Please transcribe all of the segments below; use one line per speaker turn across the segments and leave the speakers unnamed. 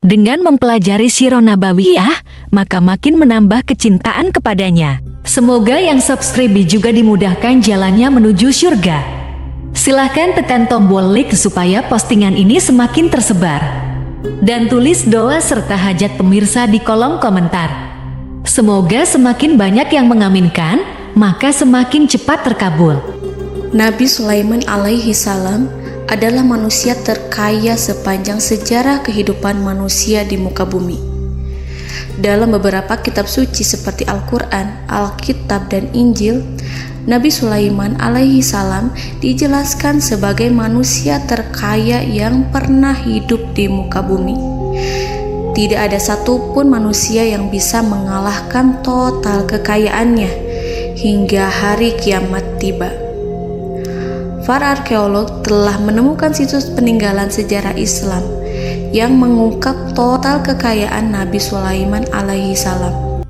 Dengan mempelajari Sirah Nabawiyah, maka makin menambah kecintaan kepadanya. Semoga yang subscribe juga dimudahkan jalannya menuju surga. Silahkan tekan tombol like supaya postingan ini semakin tersebar. Dan tulis doa serta hajat pemirsa di kolom komentar. Semoga semakin banyak yang mengaminkan, maka semakin cepat terkabul.
Nabi Sulaiman alaihi salam adalah manusia terkaya sepanjang sejarah kehidupan manusia di muka bumi. Dalam beberapa kitab suci seperti Al-Quran, Alkitab, dan Injil, Nabi Sulaiman alaihi salam dijelaskan sebagai manusia terkaya yang pernah hidup di muka bumi. Tidak ada satupun manusia yang bisa mengalahkan total kekayaannya hingga hari kiamat tiba. Para arkeolog telah menemukan situs peninggalan sejarah Islam yang mengungkap total kekayaan Nabi Sulaiman alaihi salam.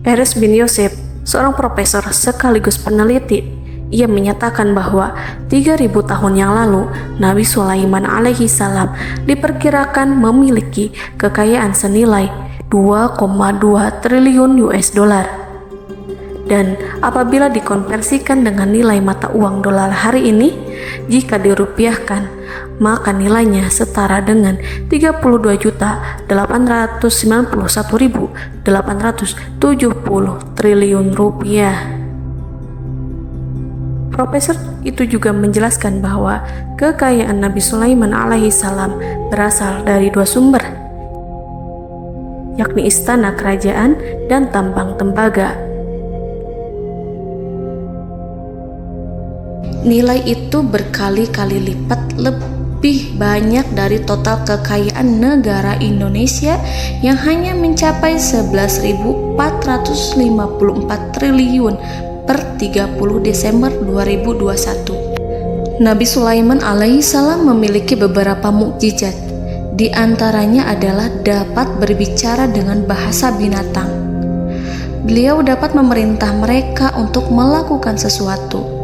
Erez bin Yosef, seorang profesor sekaligus peneliti, ia menyatakan bahwa 3000 tahun yang lalu Nabi Sulaiman alaihi salam diperkirakan memiliki kekayaan senilai 2,2 triliun US dollar. Dan apabila dikonversikan dengan nilai mata uang dolar hari ini, jika dirupiahkan, maka nilainya setara dengan 32.891.870 triliun rupiah. Profesor itu juga menjelaskan bahwa kekayaan Nabi Sulaiman alaihi salam berasal dari dua sumber, yakni istana kerajaan dan tambang tembaga.
Nilai itu berkali-kali lipat lebih banyak dari total kekayaan negara Indonesia yang hanya mencapai 11.454 triliun per 30 Desember 2021. Nabi Sulaiman alaihi salam memiliki beberapa mukjizat. Di antaranya adalah dapat berbicara dengan bahasa binatang. Beliau dapat memerintah mereka untuk melakukan sesuatu.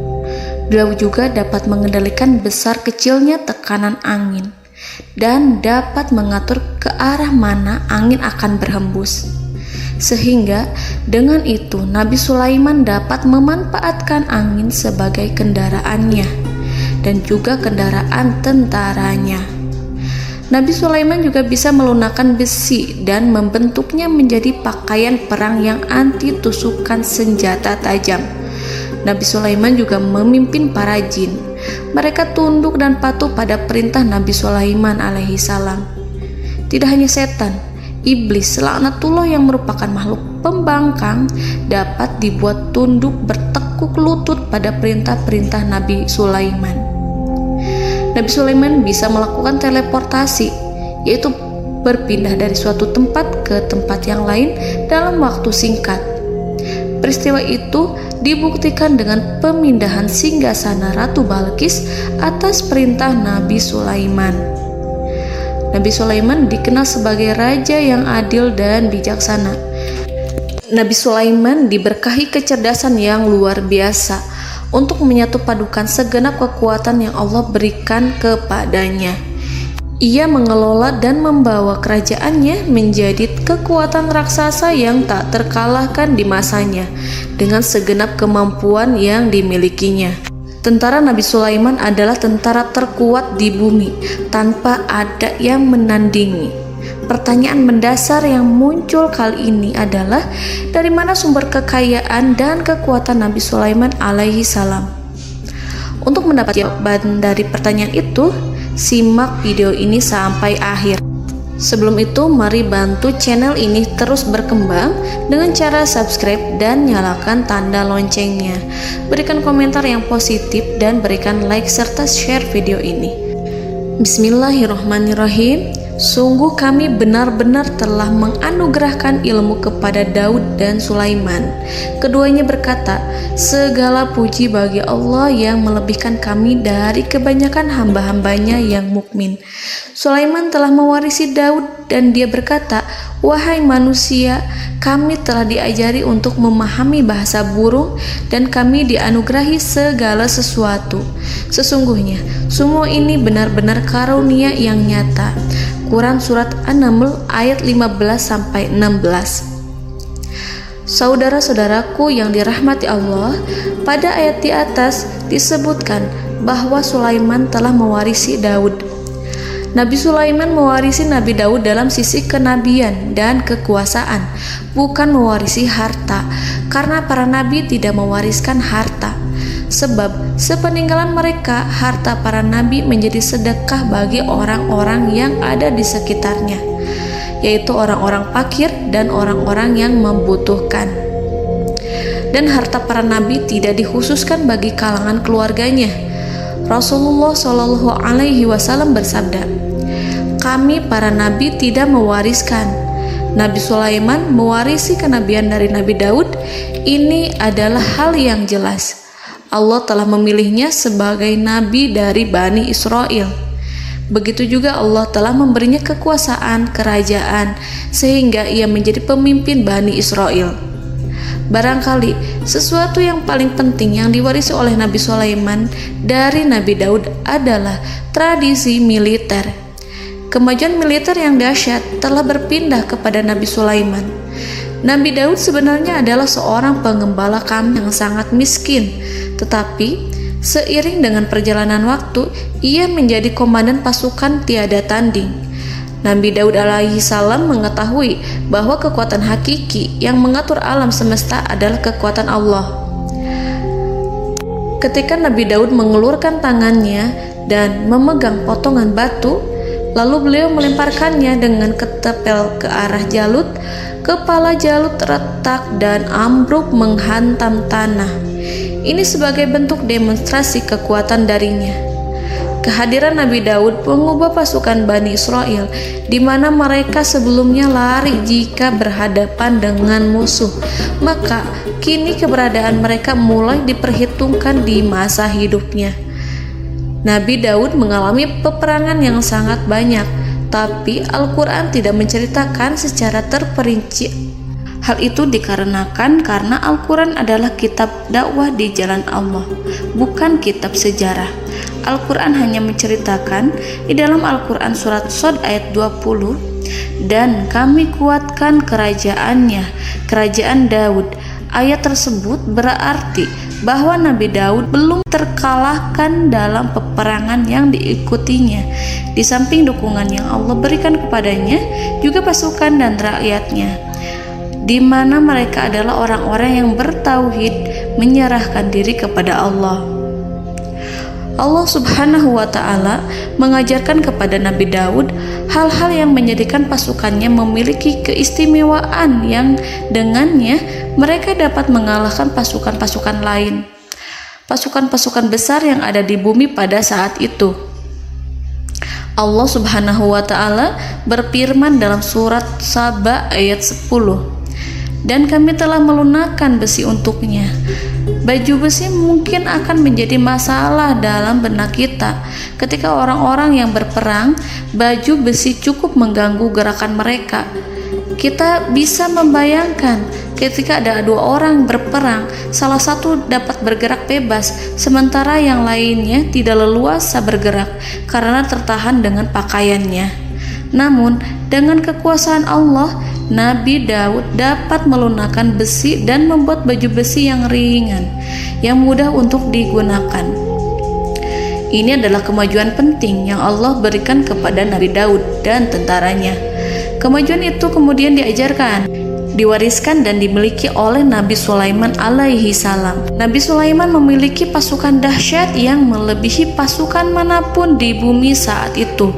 Beliau juga dapat mengendalikan besar kecilnya tekanan angin dan dapat mengatur ke arah mana angin akan berhembus. Sehingga dengan itu Nabi Sulaiman dapat memanfaatkan angin sebagai kendaraannya dan juga kendaraan tentaranya. Nabi Sulaiman juga bisa melunakkan besi dan membentuknya menjadi pakaian perang yang anti tusukan senjata tajam. Nabi Sulaiman juga memimpin para jin. Mereka tunduk dan patuh pada perintah Nabi Sulaiman alaihi salam. Tidak hanya setan, iblis laknatullah yang merupakan makhluk pembangkang dapat dibuat tunduk bertekuk lutut pada perintah-perintah Nabi Sulaiman. Nabi Sulaiman bisa melakukan teleportasi, yaitu berpindah dari suatu tempat ke tempat yang lain dalam waktu singkat. Peristiwa itu dibuktikan dengan pemindahan singgasana Ratu Balqis atas perintah Nabi Sulaiman. Nabi Sulaiman dikenal sebagai raja yang adil dan bijaksana. Nabi Sulaiman diberkahi kecerdasan yang luar biasa untuk menyatu padukan segenap kekuatan yang Allah berikan kepadanya. Ia mengelola dan membawa kerajaannya menjadi kekuatan raksasa yang tak terkalahkan di masanya dengan segenap kemampuan yang dimilikinya. Tentara Nabi Sulaiman adalah tentara terkuat di bumi tanpa ada yang menandingi. Pertanyaan mendasar yang muncul kali ini adalah dari mana sumber kekayaan dan kekuatan Nabi Sulaiman alaihi salam? Untuk mendapat jawaban dari pertanyaan itu, simak video ini sampai akhir. Sebelum itu, mari bantu channel ini terus berkembang dengan cara subscribe dan nyalakan tanda loncengnya. Berikan komentar yang positif dan berikan like serta share video ini. Bismillahirrahmanirrahim. Sungguh kami benar-benar telah menganugerahkan ilmu kepada Daud dan Sulaiman. Keduanya berkata, segala puji bagi Allah yang melebihkan kami dari kebanyakan hamba-hambanya yang mukmin. Sulaiman telah mewarisi Daud dan dia berkata, wahai manusia, kami telah diajari untuk memahami bahasa burung dan kami dianugerahi segala sesuatu. Sesungguhnya semua ini benar-benar karunia yang nyata. Quran surat An-Naml ayat 15-16. Saudara-saudaraku yang dirahmati Allah, pada ayat di atas disebutkan bahwa Sulaiman telah mewarisi Daud. Nabi Sulaiman mewarisi Nabi Daud dalam sisi kenabian dan kekuasaan, bukan mewarisi harta, karena para nabi tidak mewariskan harta. Sebab sepeninggalan mereka, harta para nabi menjadi sedekah bagi orang-orang yang ada di sekitarnya, yaitu orang-orang fakir dan orang-orang yang membutuhkan. Dan harta para nabi tidak dikhususkan bagi kalangan keluarganya. Rasulullah Shallallahu Alaihi Wasallam bersabda, "Kami para nabi tidak mewariskan." Nabi Sulaiman mewarisi kenabian dari Nabi Daud. Ini adalah hal yang jelas. Allah telah memilihnya sebagai nabi dari Bani Israel. Begitu juga Allah telah memberinya kekuasaan kerajaan sehingga ia menjadi pemimpin Bani Israel. Barangkali sesuatu yang paling penting yang diwarisi oleh Nabi Sulaiman dari Nabi Daud adalah tradisi militer. Kemajuan militer yang dahsyat telah berpindah kepada Nabi Sulaiman. Nabi Daud sebenarnya adalah seorang pengembala kambing yang sangat miskin, tetapi seiring dengan perjalanan waktu, ia menjadi komandan pasukan tiada tanding. Nabi Daud alaihi salam mengetahui bahwa kekuatan hakiki yang mengatur alam semesta adalah kekuatan Allah. Ketika Nabi Daud mengulurkan tangannya dan memegang potongan batu, lalu beliau melemparkannya dengan ketepel ke arah Jalut, kepala Jalut retak dan ambruk menghantam tanah. Ini sebagai bentuk demonstrasi kekuatan darinya. Kehadiran Nabi Daud mengubah pasukan Bani Israel, di mana mereka sebelumnya lari jika berhadapan dengan musuh. Maka kini keberadaan mereka mulai diperhitungkan di masa hidupnya. Nabi Daud mengalami peperangan yang sangat banyak, tapi Al-Quran tidak menceritakan secara terperinci. Hal itu dikarenakan karena Al-Quran adalah kitab dakwah di jalan Allah, bukan kitab sejarah. Al-Quran hanya menceritakan di dalam Al-Quran surat Shad ayat 20, "Dan kami kuatkan kerajaannya, kerajaan Daud." Ayat tersebut berarti bahwa Nabi Daud belum terkalahkan dalam peperangan yang diikutinya. Di samping dukungan yang Allah berikan kepadanya, juga pasukan dan rakyatnya, di mana mereka adalah orang-orang yang bertauhid, menyerahkan diri kepada Allah. Allah Subhanahu wa Ta'ala mengajarkan kepada Nabi Daud hal-hal yang menjadikan pasukannya memiliki keistimewaan yang dengannya mereka dapat mengalahkan pasukan-pasukan lain, pasukan-pasukan besar yang ada di bumi pada saat itu. Allah Subhanahu wa Ta'ala berfirman dalam surat Saba ayat 10, "Dan kami telah melunakkan besi untuknya." Baju besi mungkin akan menjadi masalah dalam benak kita. Ketika orang-orang yang berperang, baju besi cukup mengganggu gerakan mereka. Kita bisa membayangkan ketika ada dua orang berperang, salah satu dapat bergerak bebas, sementara yang lainnya tidak leluasa bergerak karena tertahan dengan pakaiannya. Namun, dengan kekuasaan Allah, Nabi Daud dapat melunakkan besi dan membuat baju besi yang ringan, yang mudah untuk digunakan. Ini adalah kemajuan penting yang Allah berikan kepada Nabi Daud dan tentaranya. Kemajuan itu kemudian diajarkan, diwariskan dan dimiliki oleh Nabi Sulaiman alaihi salam. Nabi Sulaiman memiliki pasukan dahsyat yang melebihi pasukan manapun di bumi saat itu,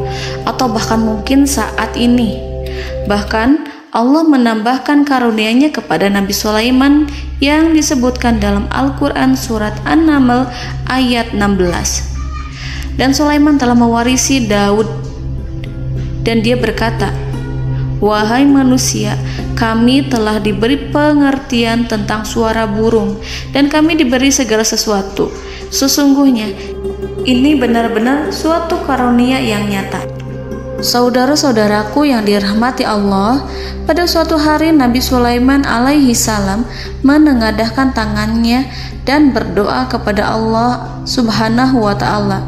atau bahkan mungkin saat ini. Bahkan Allah menambahkan karunia-Nya kepada Nabi Sulaiman yang disebutkan dalam Al-Quran surat An-Naml ayat 16. Dan Sulaiman telah mewarisi Daud, dan dia berkata, "Wahai manusia, kami telah diberi pengertian tentang suara burung, dan kami diberi segala sesuatu. Sesungguhnya ini benar-benar suatu karunia yang nyata." Saudara-saudaraku yang dirahmati Allah, pada suatu hari Nabi Sulaiman alaihi salam menengadahkan tangannya dan berdoa kepada Allah Subhanahu wa ta'ala.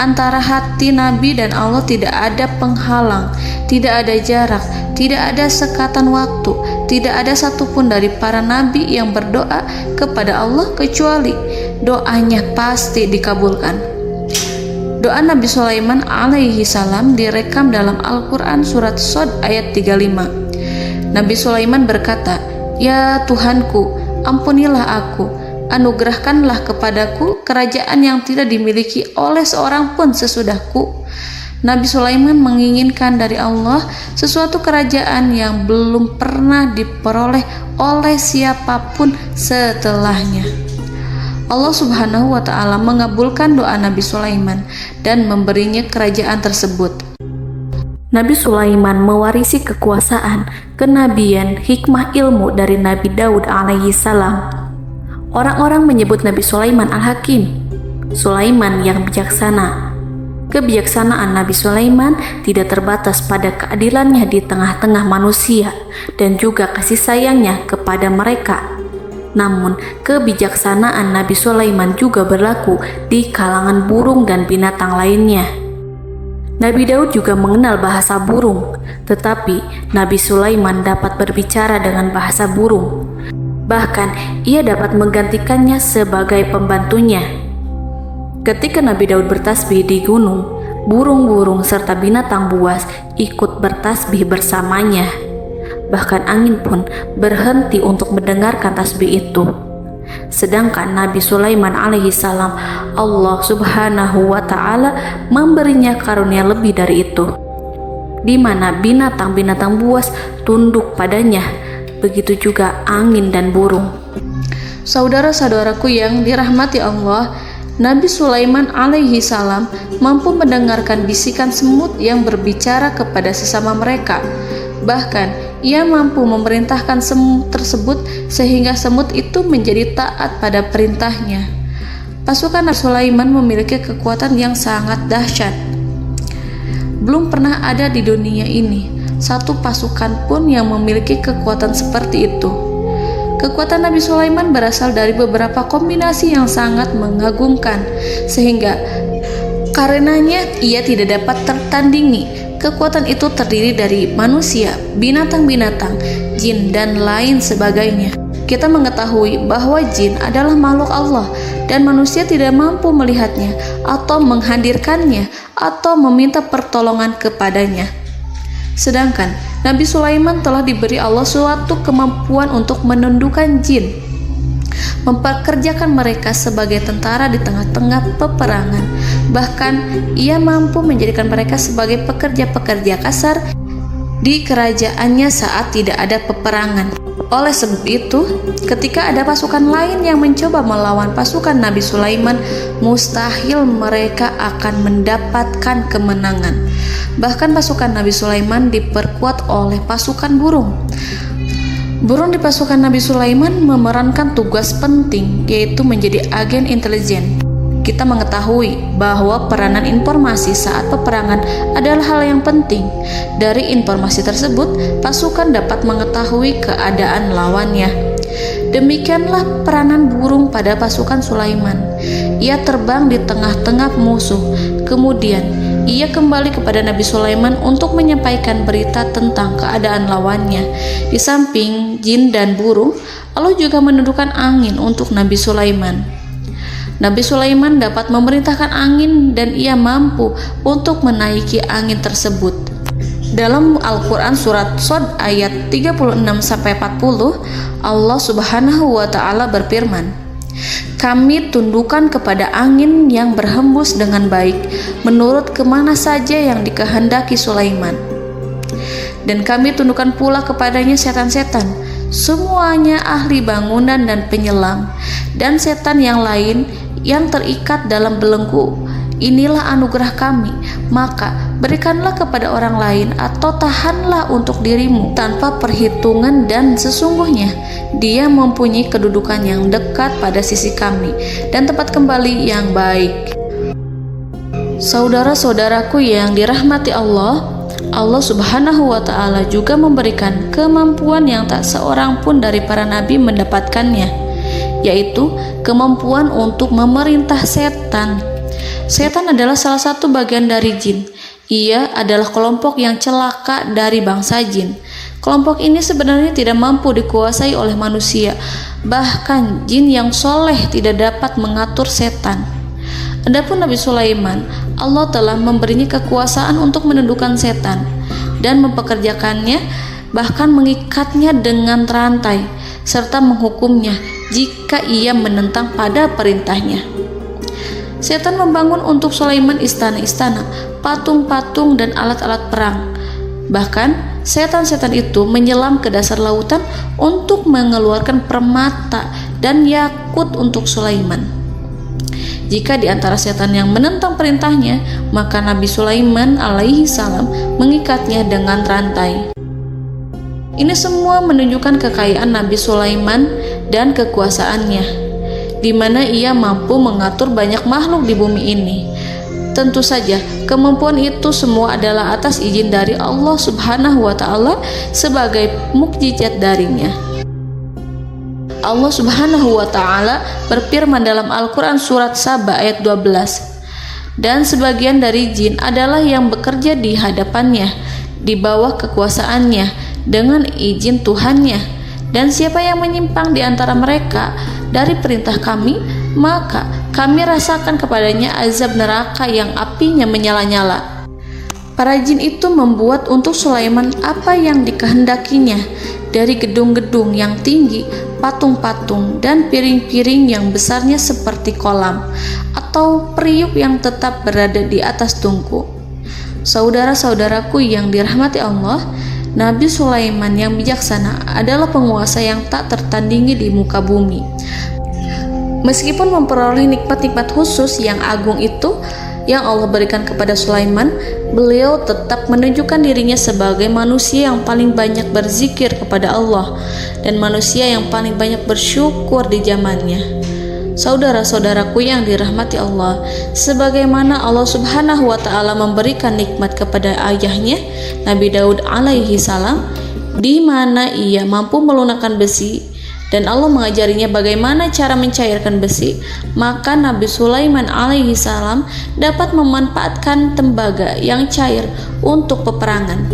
Antara hati Nabi dan Allah tidak ada penghalang, tidak ada jarak, tidak ada sekatan waktu, tidak ada satupun dari para nabi yang berdoa kepada Allah kecuali doanya pasti dikabulkan. Doa Nabi Sulaiman alaihi salam direkam dalam Al-Quran surat Shad ayat 35. Nabi Sulaiman berkata, "Ya Tuhanku, ampunilah aku, anugerahkanlah kepadaku kerajaan yang tidak dimiliki oleh seorang pun sesudahku." Nabi Sulaiman menginginkan dari Allah sesuatu kerajaan yang belum pernah diperoleh oleh siapapun setelahnya. Allah Subhanahu wa ta'ala mengabulkan doa Nabi Sulaiman dan memberinya kerajaan tersebut.
Nabi Sulaiman mewarisi kekuasaan, kenabian, hikmah ilmu dari Nabi Daud alaihi salam. Orang-orang menyebut Nabi Sulaiman Al-Hakim, Sulaiman yang bijaksana. Kebijaksanaan Nabi Sulaiman tidak terbatas pada keadilannya di tengah-tengah manusia dan juga kasih sayangnya kepada mereka. Namun, kebijaksanaan Nabi Sulaiman juga berlaku di kalangan burung dan binatang lainnya. Nabi Daud juga mengenal bahasa burung, tetapi Nabi Sulaiman dapat berbicara dengan bahasa burung. Bahkan, ia dapat menggantikannya sebagai pembantunya. Ketika Nabi Daud bertasbih di gunung, burung-burung serta binatang buas ikut bertasbih bersamanya. Bahkan angin pun berhenti untuk mendengarkan tasbih itu. Sedangkan Nabi Sulaiman alaihi salam, Allah Subhanahu wa ta'ala memberinya karunia lebih dari itu, di mana binatang-binatang buas tunduk padanya, begitu juga angin dan burung.
Saudara-saudaraku yang dirahmati Allah, Nabi Sulaiman alaihi salam mampu mendengarkan bisikan semut yang berbicara kepada sesama mereka. Bahkan ia mampu memerintahkan semut tersebut sehingga semut itu menjadi taat pada perintahnya. Pasukan Nabi Sulaiman memiliki kekuatan yang sangat dahsyat. Belum pernah ada di dunia ini satu pasukan pun yang memiliki kekuatan seperti itu. Kekuatan Nabi Sulaiman berasal dari beberapa kombinasi yang sangat mengagumkan, sehingga karenanya ia tidak dapat tertandingi. Kekuatan itu terdiri dari manusia, binatang-binatang, jin, dan lain sebagainya. Kita mengetahui bahwa jin adalah makhluk Allah dan manusia tidak mampu melihatnya atau menghadirkannya atau meminta pertolongan kepadanya. Sedangkan Nabi Sulaiman telah diberi Allah suatu kemampuan untuk menundukkan jin, mempekerjakan mereka sebagai tentara di tengah-tengah peperangan. Bahkan ia mampu menjadikan mereka sebagai pekerja-pekerja kasar di kerajaannya saat tidak ada peperangan. Oleh sebab itu, ketika ada pasukan lain yang mencoba melawan pasukan Nabi Sulaiman, mustahil mereka akan mendapatkan kemenangan. Bahkan pasukan Nabi Sulaiman diperkuat oleh pasukan burung. Burung di pasukan Nabi Sulaiman memerankan tugas penting, yaitu menjadi agen intelijen. Kita mengetahui bahwa peranan informasi saat peperangan adalah hal yang penting. Dari informasi tersebut, pasukan dapat mengetahui keadaan lawannya. Demikianlah peranan burung pada pasukan Sulaiman. Ia terbang di tengah-tengah musuh. Kemudian, ia kembali kepada Nabi Sulaiman untuk menyampaikan berita tentang keadaan lawannya. Di samping jin dan burung, Allah juga menundukkan angin untuk Nabi Sulaiman. Nabi Sulaiman dapat memerintahkan angin dan ia mampu untuk menaiki angin tersebut. Dalam Al-Quran surat Shad ayat 36-40, Allah Subhanahu wa ta'ala berfirman, "Kami tundukkan kepada angin yang berhembus dengan baik menurut kemana saja yang dikehendaki Sulaiman. Dan kami tundukkan pula kepadanya setan-setan, semuanya ahli bangunan dan penyelam, dan setan yang lain yang terikat dalam belenggu. Inilah anugerah kami, maka berikanlah kepada orang lain atau tahanlah untuk dirimu tanpa perhitungan, dan sesungguhnya dia mempunyai kedudukan yang dekat pada sisi kami dan tempat kembali yang baik." Saudara-saudaraku yang dirahmati Allah, Allah Subhanahu wa Ta'ala juga memberikan kemampuan yang tak seorang pun dari para nabi mendapatkannya, yaitu kemampuan untuk memerintah setan. Setan adalah salah satu bagian dari jin. Ia adalah kelompok yang celaka dari bangsa jin. Kelompok ini sebenarnya tidak mampu dikuasai oleh manusia. Bahkan jin yang soleh tidak dapat mengatur setan. Adapun Nabi Sulaiman, Allah telah memberinya kekuasaan untuk menundukkan setan dan mempekerjakannya, bahkan mengikatnya dengan rantai serta menghukumnya jika ia menentang pada perintahnya. Setan membangun untuk Sulaiman istana-istana, patung-patung dan alat-alat perang. Bahkan setan-setan itu menyelam ke dasar lautan untuk mengeluarkan permata dan yakut untuk Sulaiman. Jika di antara setan yang menentang perintahnya, maka Nabi Sulaiman alaihi salam mengikatnya dengan rantai. Ini semua menunjukkan kekayaan Nabi Sulaiman dan kekuasaannya, di mana ia mampu mengatur banyak makhluk di bumi ini. Tentu saja, kemampuan itu semua adalah atas izin dari Allah Subhanahu wa Ta'ala sebagai mukjizat darinya. Allah Subhanahu wa Ta'ala berfirman dalam Al-Quran surat Saba ayat 12, dan sebagian dari jin adalah yang bekerja di hadapannya di bawah kekuasaannya dengan izin Tuhannya, dan siapa yang menyimpang di antara mereka dari perintah kami, maka kami rasakan kepadanya azab neraka yang apinya menyala-nyala. Para jin itu membuat untuk Sulaiman apa yang dikehendakinya, dari gedung-gedung yang tinggi, patung-patung, dan piring-piring yang besarnya seperti kolam, atau periuk yang tetap berada di atas tungku. Saudara-saudaraku yang dirahmati Allah, Nabi Sulaiman yang bijaksana adalah penguasa yang tak tertandingi di muka bumi. Meskipun memperoleh nikmat-nikmat khusus yang agung itu yang Allah berikan kepada Sulaiman, beliau tetap menunjukkan dirinya sebagai manusia yang paling banyak berzikir kepada Allah dan manusia yang paling banyak bersyukur di zamannya. Saudara-saudaraku yang dirahmati Allah, sebagaimana Allah Subhanahu wa Ta'ala memberikan nikmat kepada ayahnya Nabi Daud alaihi salam, di mana ia mampu melunakkan besi dan Allah mengajarinya bagaimana cara mencairkan besi, maka Nabi Sulaiman alaihi salam dapat memanfaatkan tembaga yang cair untuk peperangan.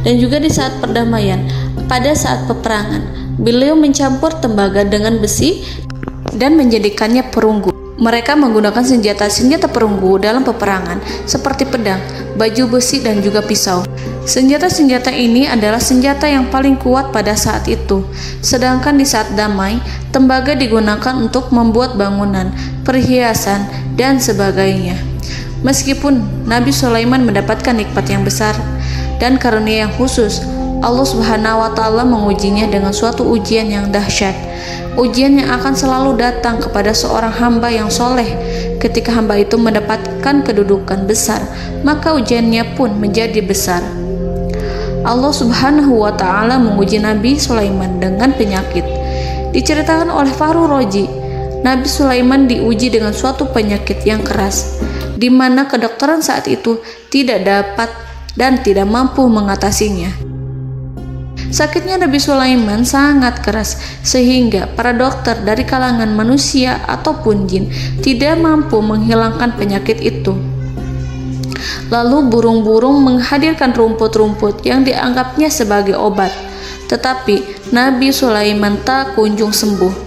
Dan juga di saat perdamaian, pada saat peperangan, beliau mencampur tembaga dengan besi dan menjadikannya perunggu. Mereka menggunakan senjata-senjata perunggu dalam peperangan seperti pedang, baju besi, dan juga pisau. Senjata-senjata ini adalah senjata yang paling kuat pada saat itu. Sedangkan di saat damai, tembaga digunakan untuk membuat bangunan, perhiasan, dan sebagainya. Meskipun Nabi Sulaiman mendapatkan nikmat yang besar dan karunia yang khusus, Allah Subhanahu wa Ta'ala mengujinya dengan suatu ujian yang dahsyat. Ujian yang akan selalu datang kepada seorang hamba yang soleh. Ketika hamba itu mendapatkan kedudukan besar, maka ujiannya pun menjadi besar. Allah Subhanahu wa Ta'ala menguji Nabi Sulaiman dengan penyakit. Diceritakan oleh Fahru Roji, Nabi Sulaiman diuji dengan suatu penyakit yang keras, di mana kedokteran saat itu tidak dapat dan tidak mampu mengatasinya. Sakitnya Nabi Sulaiman sangat keras sehingga para dokter dari kalangan manusia ataupun jin tidak mampu menghilangkan penyakit itu. Lalu burung-burung menghadirkan rumput-rumput yang dianggapnya sebagai obat, tetapi Nabi Sulaiman tak kunjung sembuh.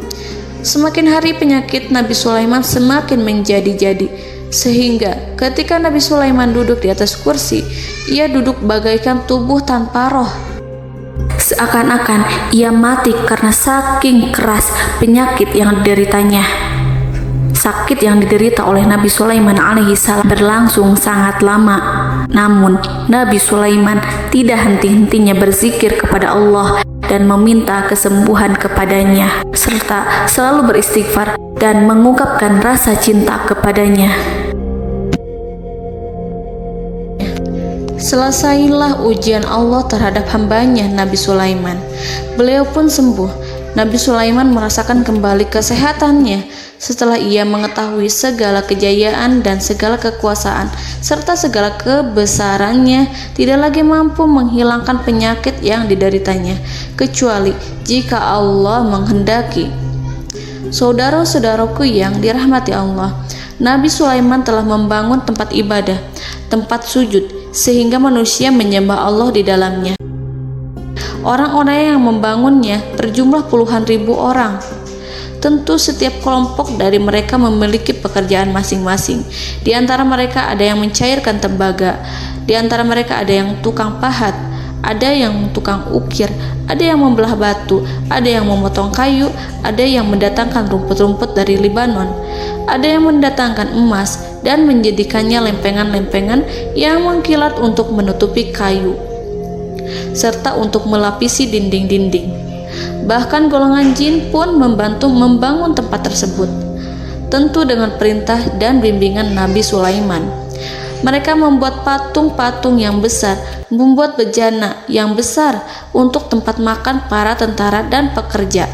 Semakin hari penyakit Nabi Sulaiman semakin menjadi-jadi, sehingga ketika Nabi Sulaiman duduk di atas kursi, ia duduk bagaikan tubuh tanpa roh.
Seakan-akan ia mati karena saking keras penyakit yang dideritanya. Sakit yang diderita oleh Nabi Sulaiman alaihi salam berlangsung sangat lama. Namun Nabi Sulaiman tidak henti-hentinya berzikir kepada Allah dan meminta kesembuhan kepadanya, serta selalu beristighfar dan mengungkapkan rasa cinta kepadanya.
Selesailah ujian Allah terhadap hambanya Nabi Sulaiman. Beliau pun sembuh Nabi Sulaiman merasakan kembali kesehatannya setelah ia mengetahui segala kejayaan dan segala kekuasaan serta segala kebesarannya tidak lagi mampu menghilangkan penyakit yang dideritanya kecuali jika Allah menghendaki. Saudara-saudaraku yang dirahmati Allah, Nabi Sulaiman telah membangun tempat ibadah, tempat sujud, sehingga manusia menyembah Allah di dalamnya. Orang-orang yang membangunnya berjumlah puluhan ribu orang. Tentu setiap kelompok dari mereka memiliki pekerjaan masing-masing. Di antara mereka ada yang mencairkan tembaga, di antara mereka ada yang tukang pahat, ada yang tukang ukir, ada yang membelah batu, ada yang memotong kayu, ada yang mendatangkan rumput-rumput dari Libanon, ada yang mendatangkan emas dan menjadikannya lempengan-lempengan yang mengkilat untuk menutupi kayu serta untuk melapisi dinding-dinding. Bahkan golongan jin pun membantu membangun tempat tersebut, tentu dengan perintah dan bimbingan Nabi Sulaiman. Mereka membuat patung-patung yang besar, membuat bejana yang besar untuk tempat makan para tentara dan pekerja,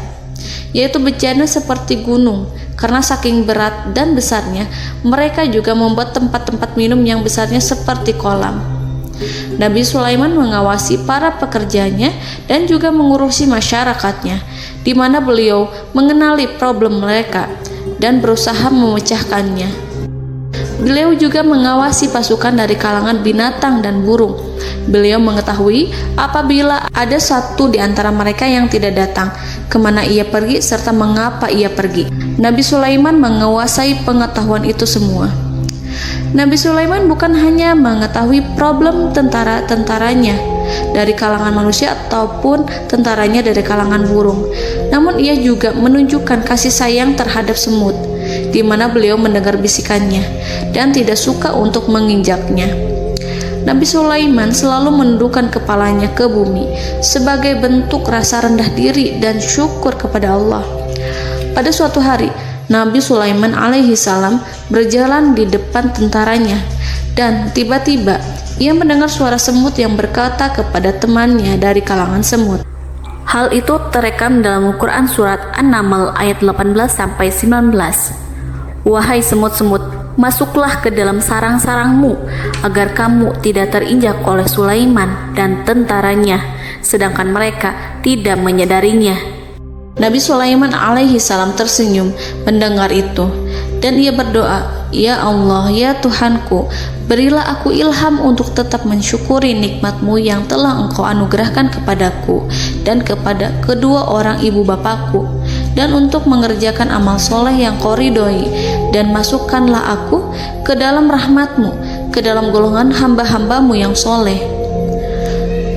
yaitu bejana seperti gunung. Karena saking berat dan besarnya, mereka juga membuat tempat-tempat minum yang besarnya seperti kolam. Nabi Sulaiman mengawasi para pekerjanya dan juga mengurusi masyarakatnya, di mana beliau mengenali problem mereka dan berusaha memecahkannya. Beliau juga mengawasi pasukan dari kalangan binatang dan burung. Beliau mengetahui apabila ada satu di antara mereka yang tidak datang, kemana ia pergi serta mengapa ia pergi. Nabi Sulaiman menguasai pengetahuan itu semua. Nabi Sulaiman bukan hanya mengetahui problem tentara-tentaranya dari kalangan manusia ataupun tentaranya dari kalangan burung, namun ia juga menunjukkan kasih sayang terhadap semut, di mana beliau mendengar bisikannya dan tidak suka untuk menginjaknya. Nabi Sulaiman selalu menundukkan kepalanya ke bumi sebagai bentuk rasa rendah diri dan syukur kepada Allah. Pada suatu hari, Nabi Sulaiman alaihi salam berjalan di depan tentaranya dan tiba-tiba ia mendengar suara semut yang berkata kepada temannya dari kalangan semut.
Hal itu terekam dalam Al-Quran surat An-Naml ayat 18-19. Wahai semut-semut, masuklah ke dalam sarang-sarangmu agar kamu tidak terinjak oleh Sulaiman dan tentaranya, sedangkan mereka tidak menyadarinya.
Nabi Sulaiman alaihi salam tersenyum mendengar itu dan ia berdoa, "Ya Allah, ya Tuhanku, berilah aku ilham untuk tetap mensyukuri nikmat-Mu yang telah Engkau anugerahkan kepadaku dan kepada kedua orang ibu bapakku, dan untuk mengerjakan amal soleh yang Kau ridhoi, dan masukkanlah aku ke dalam rahmat-Mu, ke dalam golongan hamba-hamba-Mu yang soleh."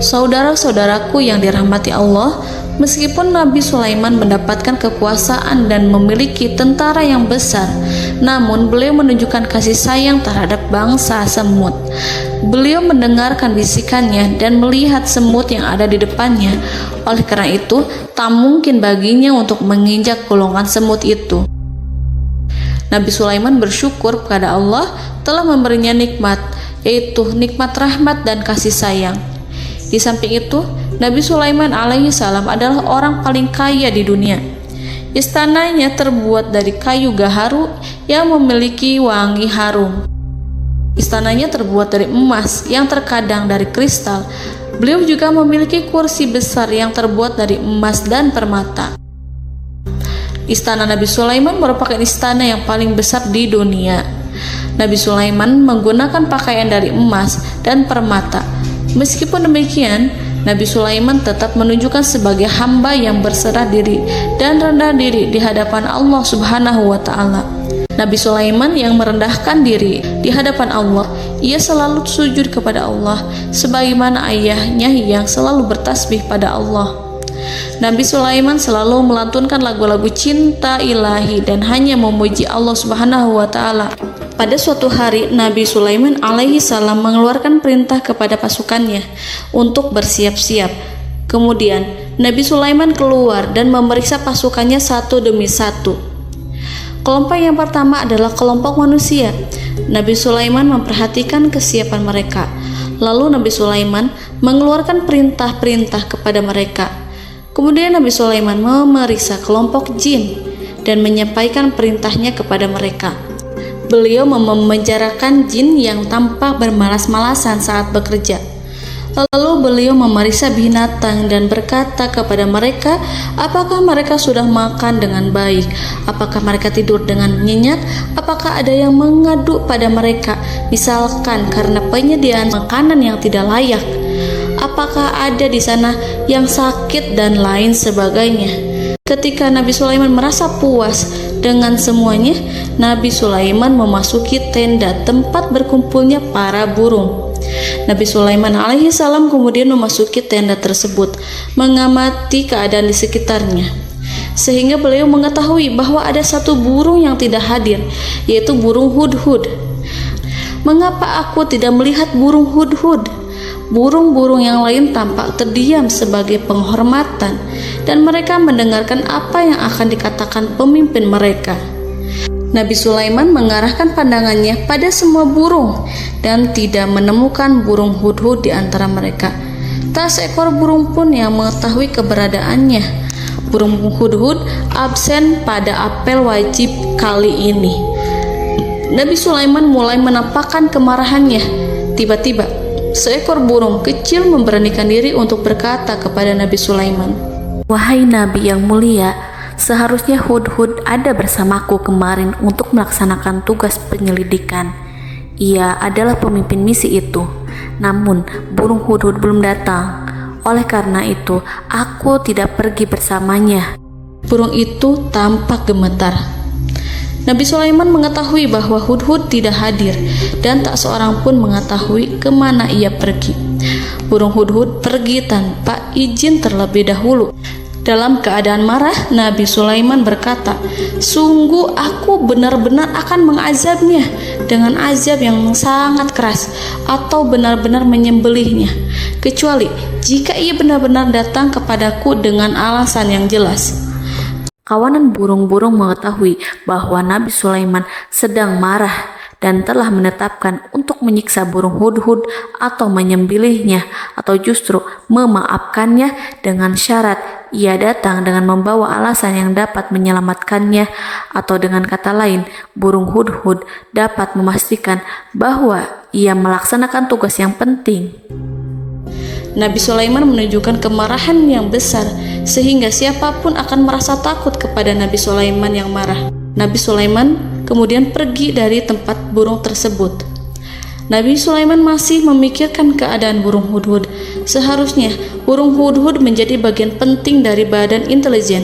Saudara-saudaraku yang dirahmati Allah, meskipun Nabi Sulaiman mendapatkan kekuasaan dan memiliki tentara yang besar, namun beliau menunjukkan kasih sayang terhadap bangsa semut. Beliau mendengarkan bisikannya dan melihat semut yang ada di depannya. Oleh karena itu, tak mungkin baginya untuk menginjak golongan semut itu. Nabi Sulaiman bersyukur kepada Allah telah memberinya nikmat, yaitu nikmat rahmat dan kasih sayang. Di samping itu, Nabi Sulaiman alaihi salam adalah orang paling kaya di dunia. Istananya terbuat dari kayu gaharu yang memiliki wangi harum. Istananya terbuat dari emas yang terkadang dari kristal. Beliau juga memiliki kursi besar yang terbuat dari emas dan permata. Istana Nabi Sulaiman merupakan istana yang paling besar di dunia. Nabi Sulaiman menggunakan pakaian dari emas dan permata. Meskipun demikian, Nabi Sulaiman tetap menunjukkan sebagai hamba yang berserah diri dan rendah diri di hadapan Allah Subhanahu wa Ta'ala. Nabi Sulaiman yang merendahkan diri di hadapan Allah, ia selalu sujud kepada Allah, sebagaimana ayahnya yang selalu bertasbih pada Allah. Nabi Sulaiman selalu melantunkan lagu-lagu cinta ilahi dan hanya memuji Allah Subhanahu wa Ta'ala. Pada suatu hari, Nabi Sulaiman alaihi salam mengeluarkan perintah kepada pasukannya untuk bersiap-siap. Kemudian, Nabi Sulaiman keluar dan memeriksa pasukannya satu demi satu. Kelompok yang pertama adalah kelompok manusia. Nabi Sulaiman memperhatikan kesiapan mereka. Lalu Nabi Sulaiman mengeluarkan perintah-perintah kepada mereka. Kemudian Nabi Sulaiman memeriksa kelompok jin dan menyampaikan perintahnya kepada mereka. Beliau memenjarakan jin yang tampak bermalas-malasan saat bekerja. Lalu beliau memeriksa binatang dan berkata kepada mereka, apakah mereka sudah makan dengan baik? Apakah mereka tidur dengan nyenyak? Apakah ada yang mengadu pada mereka, misalkan karena penyediaan makanan yang tidak layak? Apakah ada di sana yang sakit dan lain sebagainya? Ketika Nabi Sulaiman merasa puas dengan semuanya, Nabi Sulaiman memasuki tenda tempat berkumpulnya para burung. Nabi Sulaiman alaihissalam kemudian memasuki tenda tersebut, mengamati keadaan di sekitarnya, sehingga beliau mengetahui bahwa ada satu burung yang tidak hadir, yaitu burung hudhud. Mengapa aku tidak melihat burung hudhud? Burung-burung yang lain tampak terdiam sebagai penghormatan, dan mereka mendengarkan apa yang akan dikatakan pemimpin mereka. Nabi Sulaiman mengarahkan pandangannya pada semua burung dan tidak menemukan burung hudhud di antara mereka. Tak seekor burung pun yang mengetahui keberadaannya. Burung hudhud absen pada apel wajib kali ini. Nabi Sulaiman mulai menampakkan kemarahannya. Tiba-tiba, seekor burung kecil memberanikan diri untuk berkata kepada Nabi Sulaiman,
Wahai Nabi yang mulia, seharusnya Hudhud ada bersamaku kemarin untuk melaksanakan tugas penyelidikan. Ia adalah pemimpin misi itu. Namun, burung Hudhud belum datang. Oleh karena itu, aku tidak pergi bersamanya.
Burung itu tampak gemetar. Nabi Sulaiman mengetahui bahwa Hudhud tidak hadir dan tak seorang pun mengetahui kemana ia pergi. Burung hudhud pergi tanpa izin terlebih dahulu. Dalam keadaan marah, Nabi Sulaiman berkata, "Sungguh aku benar-benar akan mengazabnya dengan azab yang sangat keras atau benar-benar menyembelihnya, kecuali jika ia benar-benar datang kepadaku dengan alasan yang jelas."
Kawanan burung-burung mengetahui bahwa Nabi Sulaiman sedang marah dan telah menetapkan untuk menyiksa burung hudhud atau menyembelihnya atau justru memaafkannya dengan syarat ia datang dengan membawa alasan yang dapat menyelamatkannya, atau dengan kata lain, burung hudhud dapat memastikan bahwa ia melaksanakan tugas yang penting.
Nabi Sulaiman menunjukkan kemarahan yang besar sehingga siapapun akan merasa takut kepada Nabi Sulaiman yang marah. Nabi Sulaiman kemudian pergi dari tempat burung tersebut. Nabi Sulaiman masih memikirkan keadaan burung hudhud. Seharusnya burung hudhud menjadi bagian penting dari badan intelijen.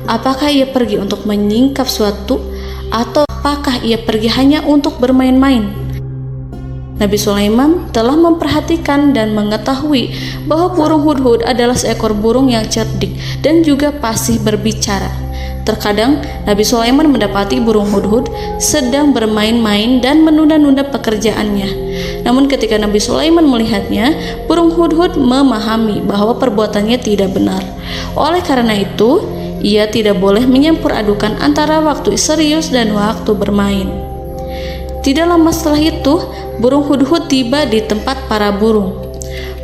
Apakah ia pergi untuk menyingkap suatu, atau apakah ia pergi hanya untuk bermain-main? Nabi Sulaiman telah memperhatikan dan mengetahui bahwa burung hudhud adalah seekor burung yang cerdik dan juga fasih berbicara. Terkadang Nabi Sulaiman mendapati burung hudhud sedang bermain-main dan menunda-nunda pekerjaannya. Namun ketika Nabi Sulaiman melihatnya, burung hudhud memahami bahwa perbuatannya tidak benar. Oleh karena itu, ia tidak boleh menyampur adukan antara waktu serius dan waktu bermain. Tidak lama setelah itu, burung hudhud tiba di tempat para burung.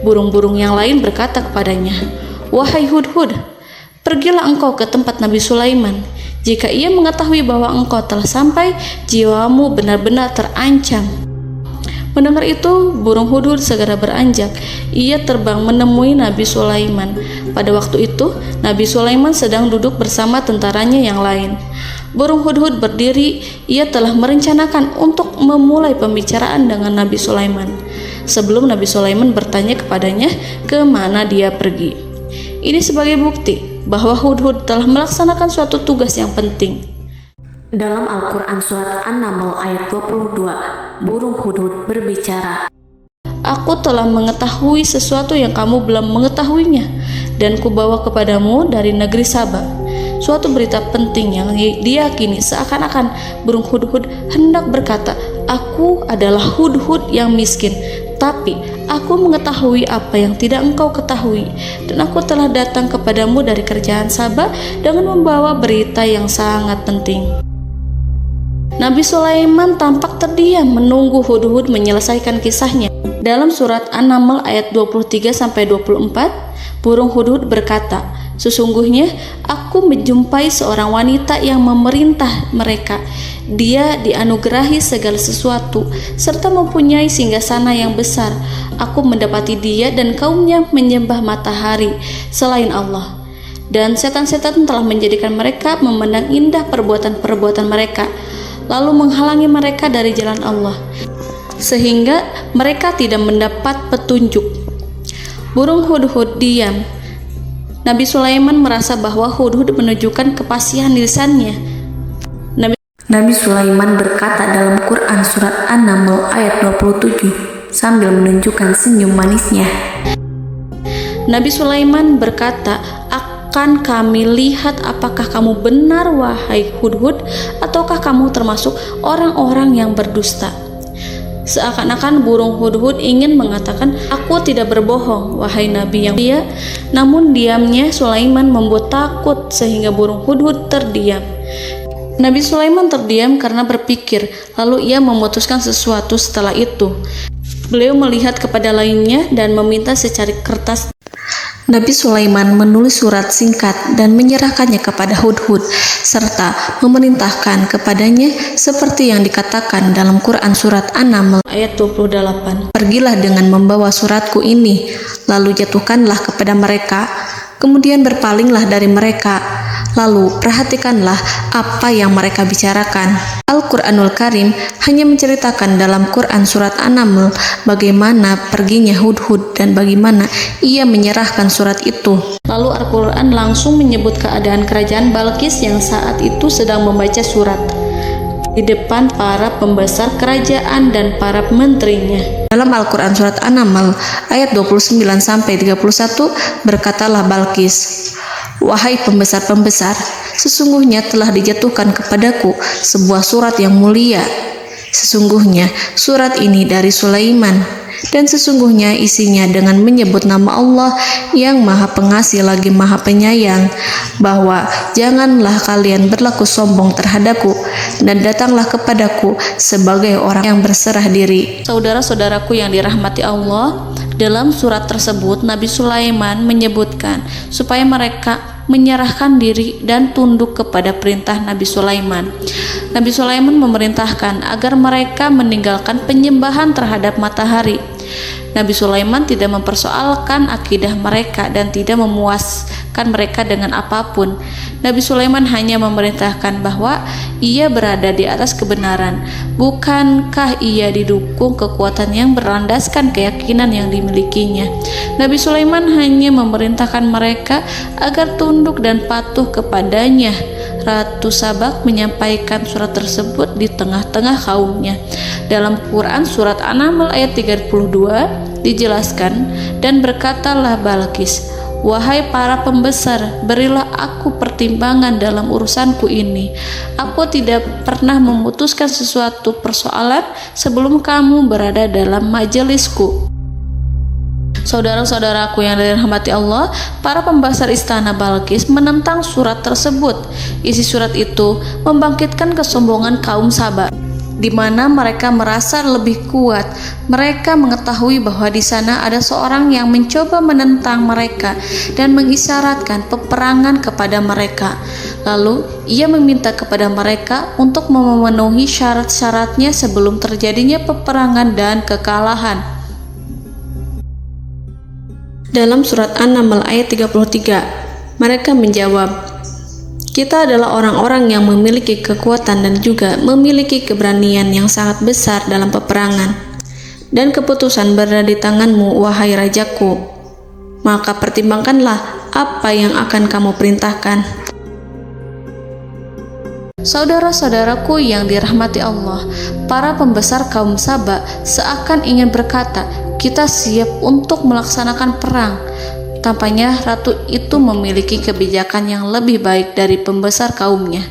Burung-burung yang lain berkata kepadanya, "Wahai hudhud, pergilah engkau ke tempat Nabi Sulaiman. Jika ia mengetahui bahwa engkau telah sampai, jiwamu benar-benar terancam." Mendengar itu, burung hudhud segera beranjak. Ia terbang menemui Nabi Sulaiman. Pada waktu itu, Nabi Sulaiman sedang duduk bersama tentaranya yang lain. Burung hudhud berdiri. Ia telah merencanakan untuk memulai pembicaraan dengan Nabi Sulaiman sebelum Nabi Sulaiman bertanya kepadanya kemana dia pergi. Ini sebagai bukti bahwa hudhud telah melaksanakan suatu tugas yang penting.
Dalam Al-Quran Surat An-Naml ayat 22, burung hudhud berbicara,
"Aku telah mengetahui sesuatu yang kamu belum mengetahuinya, dan kubawa kepadamu dari negeri Saba suatu berita penting yang diyakini seakan-akan burung hudhud hendak berkata, 'Aku adalah hudhud yang miskin, tapi aku mengetahui apa yang tidak engkau ketahui, dan aku telah datang kepadamu dari kerajaan Saba dengan membawa berita yang sangat penting.'" Nabi Sulaiman tampak terdiam menunggu hudhud menyelesaikan kisahnya. Dalam surat An-Naml ayat 23-24, burung hudhud berkata, Sesungguhnya aku menjumpai seorang wanita yang memerintah mereka. Dia dianugerahi segala sesuatu serta mempunyai singgasana yang besar. Aku mendapati dia dan kaumnya menyembah matahari selain Allah, dan setan-setan telah menjadikan mereka memandang indah perbuatan-perbuatan mereka, lalu menghalangi mereka dari jalan Allah, sehingga mereka tidak mendapat petunjuk. Burung hudhud diam. Nabi Sulaiman merasa bahwa hudhud menunjukkan kepasihan lisannya.
Nabi Sulaiman berkata dalam Quran surat An-Naml ayat 27 sambil menunjukkan senyum manisnya.
Nabi Sulaiman berkata, "Akan kami lihat apakah kamu benar wahai hudhud, ataukah kamu termasuk orang-orang yang berdusta." Seakan-akan burung hudhud ingin mengatakan, "Aku tidak berbohong, wahai Nabi yang mulia." Namun diamnya Sulaiman membuat takut sehingga burung hudhud terdiam. Nabi Sulaiman terdiam karena berpikir, lalu ia memutuskan sesuatu setelah itu. Beliau melihat kepada lainnya dan meminta secari kertas. Nabi Sulaiman menulis surat singkat dan menyerahkannya kepada hudhud, serta memerintahkan kepadanya seperti yang dikatakan dalam Quran surat An-Naml ayat 28. "Pergilah dengan membawa suratku ini, lalu jatuhkanlah kepada mereka, kemudian berpalinglah dari mereka, lalu perhatikanlah apa yang mereka bicarakan." Al-Quranul Karim hanya menceritakan dalam Quran surat An-Naml bagaimana perginya hudhud dan bagaimana ia menyerahkan surat itu. Lalu Al-Quran langsung menyebut keadaan kerajaan Balqis yang saat itu sedang membaca surat di depan para pembesar kerajaan dan para menterinya. Dalam Al-Quran surat An-Naml ayat 29-31 berkatalah Balqis, "Wahai pembesar-pembesar, sesungguhnya telah dijatuhkan kepadaku sebuah surat yang mulia. Sesungguhnya surat ini dari Sulaiman, dan sesungguhnya isinya dengan menyebut nama Allah yang Maha Pengasih lagi Maha Penyayang, bahwa janganlah kalian berlaku sombong terhadapku, dan datanglah kepadaku sebagai orang yang berserah diri." Saudara-saudaraku yang dirahmati Allah, dalam surat tersebut Nabi Sulaiman menyebutkan supaya mereka menyerahkan diri dan tunduk kepada perintah Nabi Sulaiman. Nabi Sulaiman memerintahkan agar mereka meninggalkan penyembahan terhadap matahari. Nabi Sulaiman tidak mempersoalkan akidah mereka dan tidak memuaskan mereka dengan apapun. Nabi Sulaiman hanya memerintahkan bahwa ia berada di atas kebenaran. Bukankah ia didukung kekuatan yang berlandaskan keyakinan yang dimilikinya? Nabi Sulaiman hanya memerintahkan mereka agar tunduk dan patuh kepadanya. Ratu Sabak menyampaikan surat tersebut di tengah-tengah kaumnya. Dalam Quran surat An-Naml ayat 32 dijelaskan, "Dan berkatalah Balqis, wahai para pembesar, berilah aku pertimbangan dalam urusanku ini. Aku tidak pernah memutuskan sesuatu persoalan sebelum kamu berada dalam majelisku." Saudara-saudaraku yang dirahmati Allah, para pembesar istana Balqis menentang surat tersebut. Isi surat itu membangkitkan kesombongan kaum Sabak, di mana mereka merasa lebih kuat. Mereka mengetahui bahwa di sana ada seorang yang mencoba menentang mereka dan mengisyaratkan peperangan kepada mereka. Lalu ia meminta kepada mereka untuk memenuhi syarat-syaratnya sebelum terjadinya peperangan dan kekalahan. Dalam surat An-Naml ayat 33, mereka menjawab, "Kita adalah orang-orang yang memiliki kekuatan dan juga memiliki keberanian yang sangat besar dalam peperangan. Dan keputusan berada di tanganmu, wahai rajaku. Maka pertimbangkanlah apa yang akan kamu perintahkan." Saudara-saudaraku yang dirahmati Allah, para pembesar kaum Sabak seakan ingin berkata, "Kita siap untuk melaksanakan perang." Tampaknya ratu itu memiliki kebijakan yang lebih baik dari pembesar kaumnya.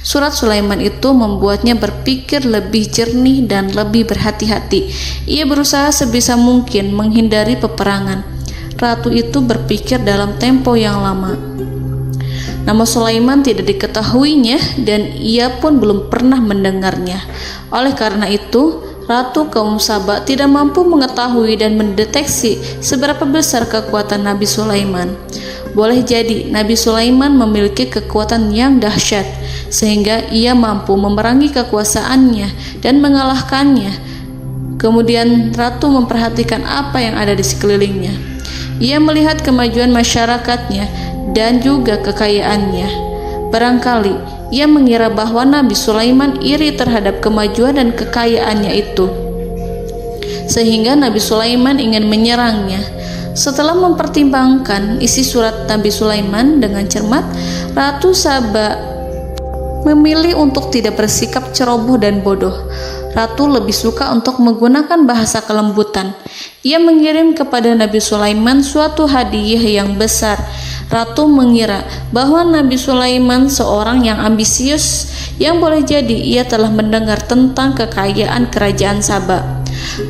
Surat Sulaiman itu membuatnya berpikir lebih jernih dan lebih berhati-hati. Ia berusaha sebisa mungkin menghindari peperangan. Ratu itu berpikir dalam tempo yang lama. Nama Sulaiman tidak diketahuinya dan ia pun belum pernah mendengarnya. Oleh karena itu, Ratu kaum Sabak tidak mampu mengetahui dan mendeteksi seberapa besar kekuatan Nabi Sulaiman. boleh jadi Nabi Sulaiman memiliki kekuatan yang dahsyat, sehingga ia mampu memerangi kekuasaannya dan mengalahkannya. Kemudian ratu memperhatikan apa yang ada di sekelilingnya. Ia melihat kemajuan masyarakatnya dan juga kekayaannya. Barangkali ia mengira bahwa Nabi Sulaiman iri terhadap kemajuan dan kekayaannya itu, sehingga Nabi Sulaiman ingin menyerangnya. Setelah mempertimbangkan isi surat Nabi Sulaiman dengan cermat, Ratu Saba memilih untuk tidak bersikap ceroboh dan bodoh. Ratu lebih suka untuk menggunakan bahasa kelembutan. Ia mengirim kepada Nabi Sulaiman suatu hadiah yang besar. Ratu mengira bahwa Nabi Sulaiman seorang yang ambisius, yang boleh jadi ia telah mendengar tentang kekayaan kerajaan Saba.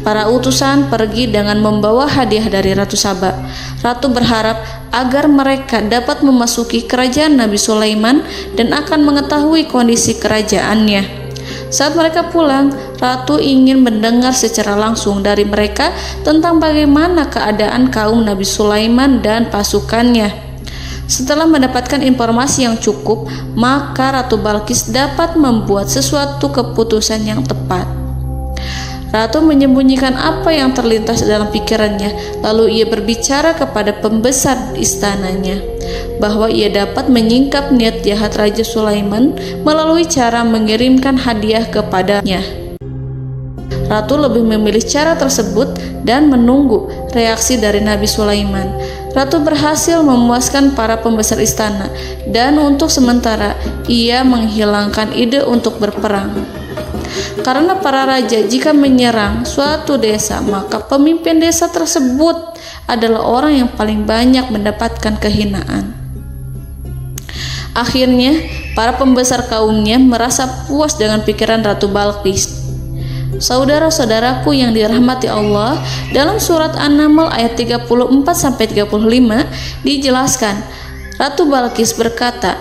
Para utusan pergi dengan membawa hadiah dari Ratu Saba. Ratu berharap agar mereka dapat memasuki kerajaan Nabi Sulaiman dan akan mengetahui kondisi kerajaannya. Saat mereka pulang, Ratu ingin mendengar secara langsung dari mereka tentang bagaimana keadaan kaum Nabi Sulaiman dan pasukannya. Setelah mendapatkan informasi yang cukup, maka Ratu Balqis dapat membuat sesuatu keputusan yang tepat. Ratu menyembunyikan apa yang terlintas dalam pikirannya, lalu ia berbicara kepada pembesar istananya bahwa ia dapat menyingkap niat jahat Raja Sulaiman melalui cara mengirimkan hadiah kepadanya. Ratu lebih memilih cara tersebut dan menunggu reaksi dari Nabi Sulaiman. Ratu berhasil memuaskan para pembesar istana, dan untuk sementara ia menghilangkan ide untuk berperang. Karena para raja jika menyerang suatu desa, maka pemimpin desa tersebut adalah orang yang paling banyak mendapatkan kehinaan. Akhirnya, para pembesar kaumnya merasa puas dengan pikiran Ratu Balqis. Saudara-saudaraku yang dirahmati Allah, dalam surat An-Naml ayat 34-35 dijelaskan, Ratu Balqis berkata,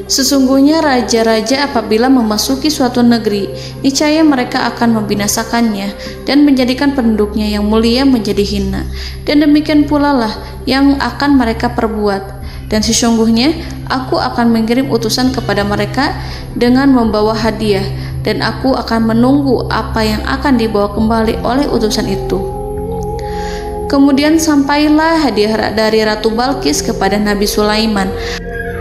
"Sesungguhnya raja-raja apabila memasuki suatu negeri, niscaya mereka akan membinasakannya dan menjadikan penduduknya yang mulia menjadi hina. Dan demikian pula lah yang akan mereka perbuat. Dan sesungguhnya aku akan mengirim utusan kepada mereka dengan membawa hadiah, dan aku akan menunggu apa yang akan dibawa kembali oleh utusan itu." Kemudian sampailah hadiah dari Ratu Balqis kepada Nabi Sulaiman.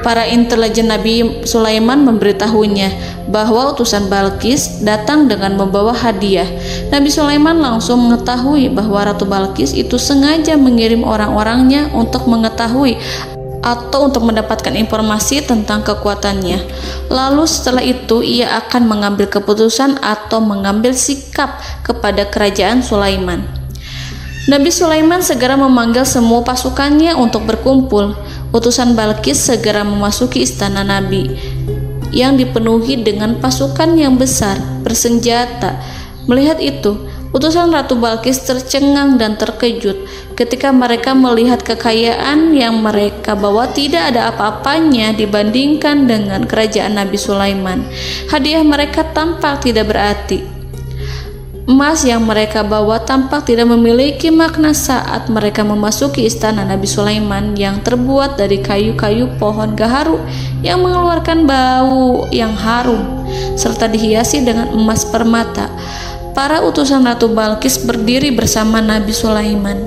Para intelijen Nabi Sulaiman memberitahunya bahwa utusan Balqis datang dengan membawa hadiah. Nabi Sulaiman langsung mengetahui bahwa Ratu Balqis itu sengaja mengirim orang-orangnya untuk mengetahui atau untuk mendapatkan informasi tentang kekuatannya. Lalu setelah itu ia akan mengambil keputusan atau mengambil sikap kepada kerajaan Sulaiman. Nabi Sulaiman segera memanggil semua pasukannya untuk berkumpul. Utusan Balqis segera memasuki istana Nabi yang dipenuhi dengan pasukan yang besar bersenjata. Melihat itu, utusan Ratu Balqis tercengang dan terkejut ketika mereka melihat kekayaan yang mereka bawa tidak ada apa-apanya dibandingkan dengan kerajaan Nabi Sulaiman. Hadiah mereka tampak tidak berarti. Emas yang mereka bawa tampak tidak memiliki makna saat mereka memasuki istana Nabi Sulaiman yang terbuat dari kayu-kayu pohon gaharu yang mengeluarkan bau yang harum serta dihiasi dengan emas permata. Para utusan Ratu Balqis berdiri bersama Nabi Sulaiman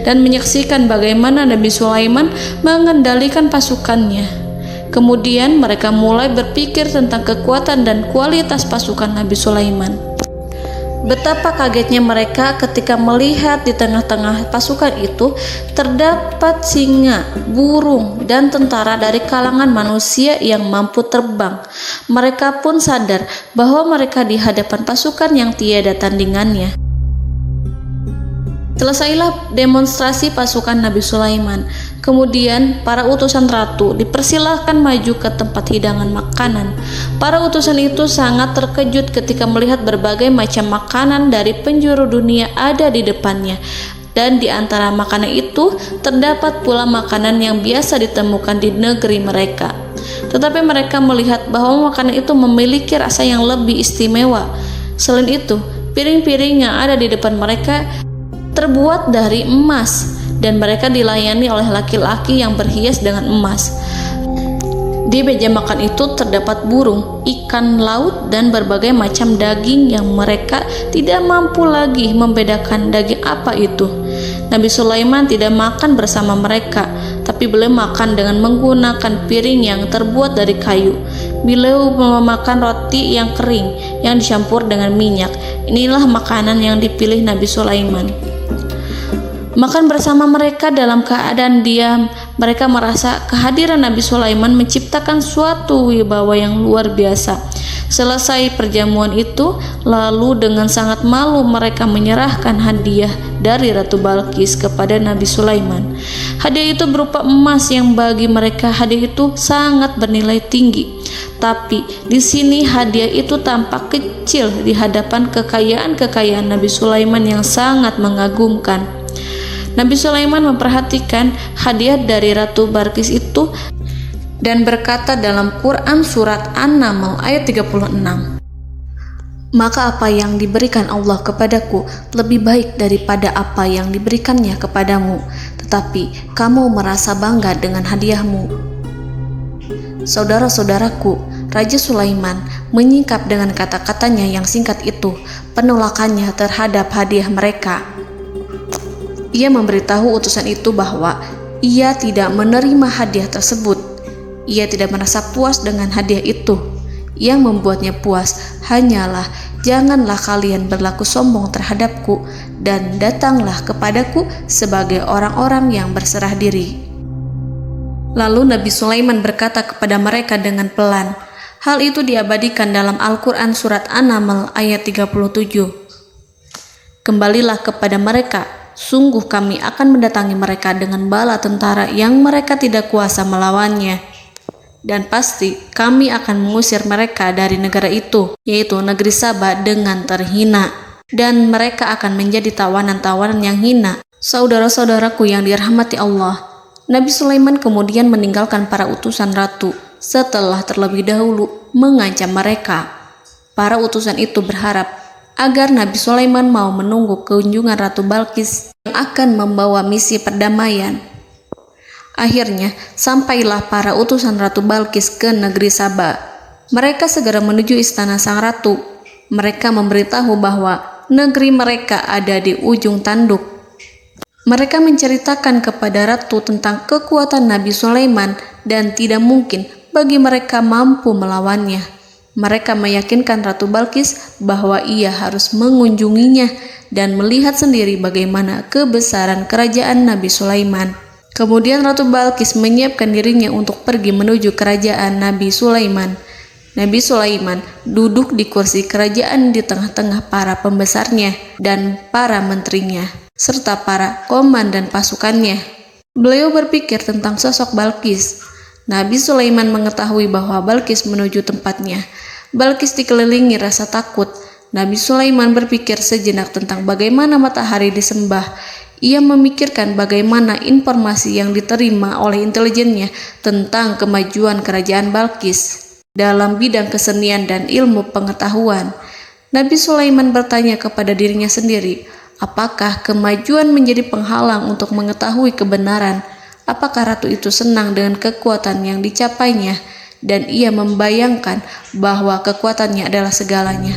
dan menyaksikan bagaimana Nabi Sulaiman mengendalikan pasukannya. Kemudian mereka mulai berpikir tentang kekuatan dan kualitas pasukan Nabi Sulaiman. Betapa kagetnya mereka ketika melihat di tengah-tengah pasukan itu terdapat singa, burung, dan tentara dari kalangan manusia yang mampu terbang. Mereka pun sadar bahwa mereka di hadapan pasukan yang tiada tandingannya. Selesailah demonstrasi pasukan Nabi Sulaiman. Kemudian para utusan ratu dipersilahkan maju ke tempat hidangan makanan. Para utusan itu sangat terkejut ketika melihat berbagai macam makanan dari penjuru dunia ada di depannya. Dan di antara makanan itu terdapat pula makanan yang biasa ditemukan di negeri mereka. Tetapi mereka melihat bahwa makanan itu memiliki rasa yang lebih istimewa. Selain itu, piring-piring yang ada di depan mereka terbuat dari emas dan mereka dilayani oleh laki-laki yang berhias dengan emas. Di meja makan itu terdapat burung, ikan laut, dan berbagai macam daging yang mereka tidak mampu lagi membedakan daging apa itu. Nabi Sulaiman tidak makan bersama mereka, tapi beliau makan dengan menggunakan piring yang terbuat dari kayu. Beliau memakan roti yang kering yang dicampur dengan minyak. Inilah makanan yang dipilih Nabi Sulaiman. Makan bersama mereka dalam keadaan diam, mereka merasa kehadiran Nabi Sulaiman menciptakan suatu wibawa yang luar biasa. Selesai perjamuan itu, lalu dengan sangat malu mereka menyerahkan hadiah dari Ratu Balqis kepada Nabi Sulaiman. Hadiah itu berupa emas yang bagi mereka hadiah itu sangat bernilai tinggi. Tapi di sini hadiah itu tampak kecil di hadapan kekayaan-kekayaan Nabi Sulaiman yang sangat mengagumkan. Nabi Sulaiman memperhatikan hadiah dari Ratu Balqis itu dan berkata dalam Quran surat An-Naml ayat 36, "Maka apa yang diberikan Allah kepadaku lebih baik daripada apa yang diberikannya kepadamu, tetapi kamu merasa bangga dengan hadiahmu." Saudara-saudaraku, Raja Sulaiman menyingkap dengan kata-katanya yang singkat itu penolakannya terhadap hadiah mereka. Ia memberitahu utusan itu bahwa ia tidak menerima hadiah tersebut. Ia tidak merasa puas dengan hadiah itu. Yang membuatnya puas hanyalah, "Janganlah kalian berlaku sombong terhadapku dan datanglah kepadaku sebagai orang-orang yang berserah diri." Lalu Nabi Sulaiman berkata kepada mereka dengan pelan. Hal itu diabadikan dalam Al-Quran surat An-Naml ayat 37. "Kembalilah kepada mereka. Sungguh kami akan mendatangi mereka dengan bala tentara yang mereka tidak kuasa melawannya. Dan pasti kami akan mengusir mereka dari negara itu, yaitu negeri Saba, dengan terhina. Dan mereka akan menjadi tawanan-tawanan yang hina." Saudara-saudaraku yang dirahmati Allah, Nabi Sulaiman kemudian meninggalkan para utusan ratu setelah terlebih dahulu mengancam mereka. Para utusan itu berharap agar Nabi Sulaiman mau menunggu kunjungan Ratu Balqis yang akan membawa misi perdamaian. Akhirnya, sampailah para utusan Ratu Balqis ke negeri Saba. Mereka segera menuju istana sang ratu. Mereka memberitahu bahwa negeri mereka ada di ujung tanduk. Mereka menceritakan kepada ratu tentang kekuatan Nabi Sulaiman dan tidak mungkin bagi mereka mampu melawannya. Mereka meyakinkan Ratu Balqis bahwa ia harus mengunjunginya dan melihat sendiri bagaimana kebesaran kerajaan Nabi Sulaiman. Kemudian Ratu Balqis menyiapkan dirinya untuk pergi menuju kerajaan Nabi Sulaiman. Nabi Sulaiman duduk di kursi kerajaan di tengah-tengah para pembesarnya dan para menterinya, serta para komandan pasukannya. Beliau berpikir tentang sosok Balqis. Nabi Sulaiman mengetahui bahwa Balqis menuju tempatnya. Balqis dikelilingi rasa takut. Nabi Sulaiman berpikir sejenak tentang bagaimana matahari disembah. Ia memikirkan bagaimana informasi yang diterima oleh intelijennya tentang kemajuan kerajaan Balqis dalam bidang kesenian dan ilmu pengetahuan. Nabi Sulaiman bertanya kepada dirinya sendiri, apakah kemajuan menjadi penghalang untuk mengetahui kebenaran? Apakah ratu itu senang dengan kekuatan yang dicapainya? Dan ia membayangkan bahwa kekuatannya adalah segalanya.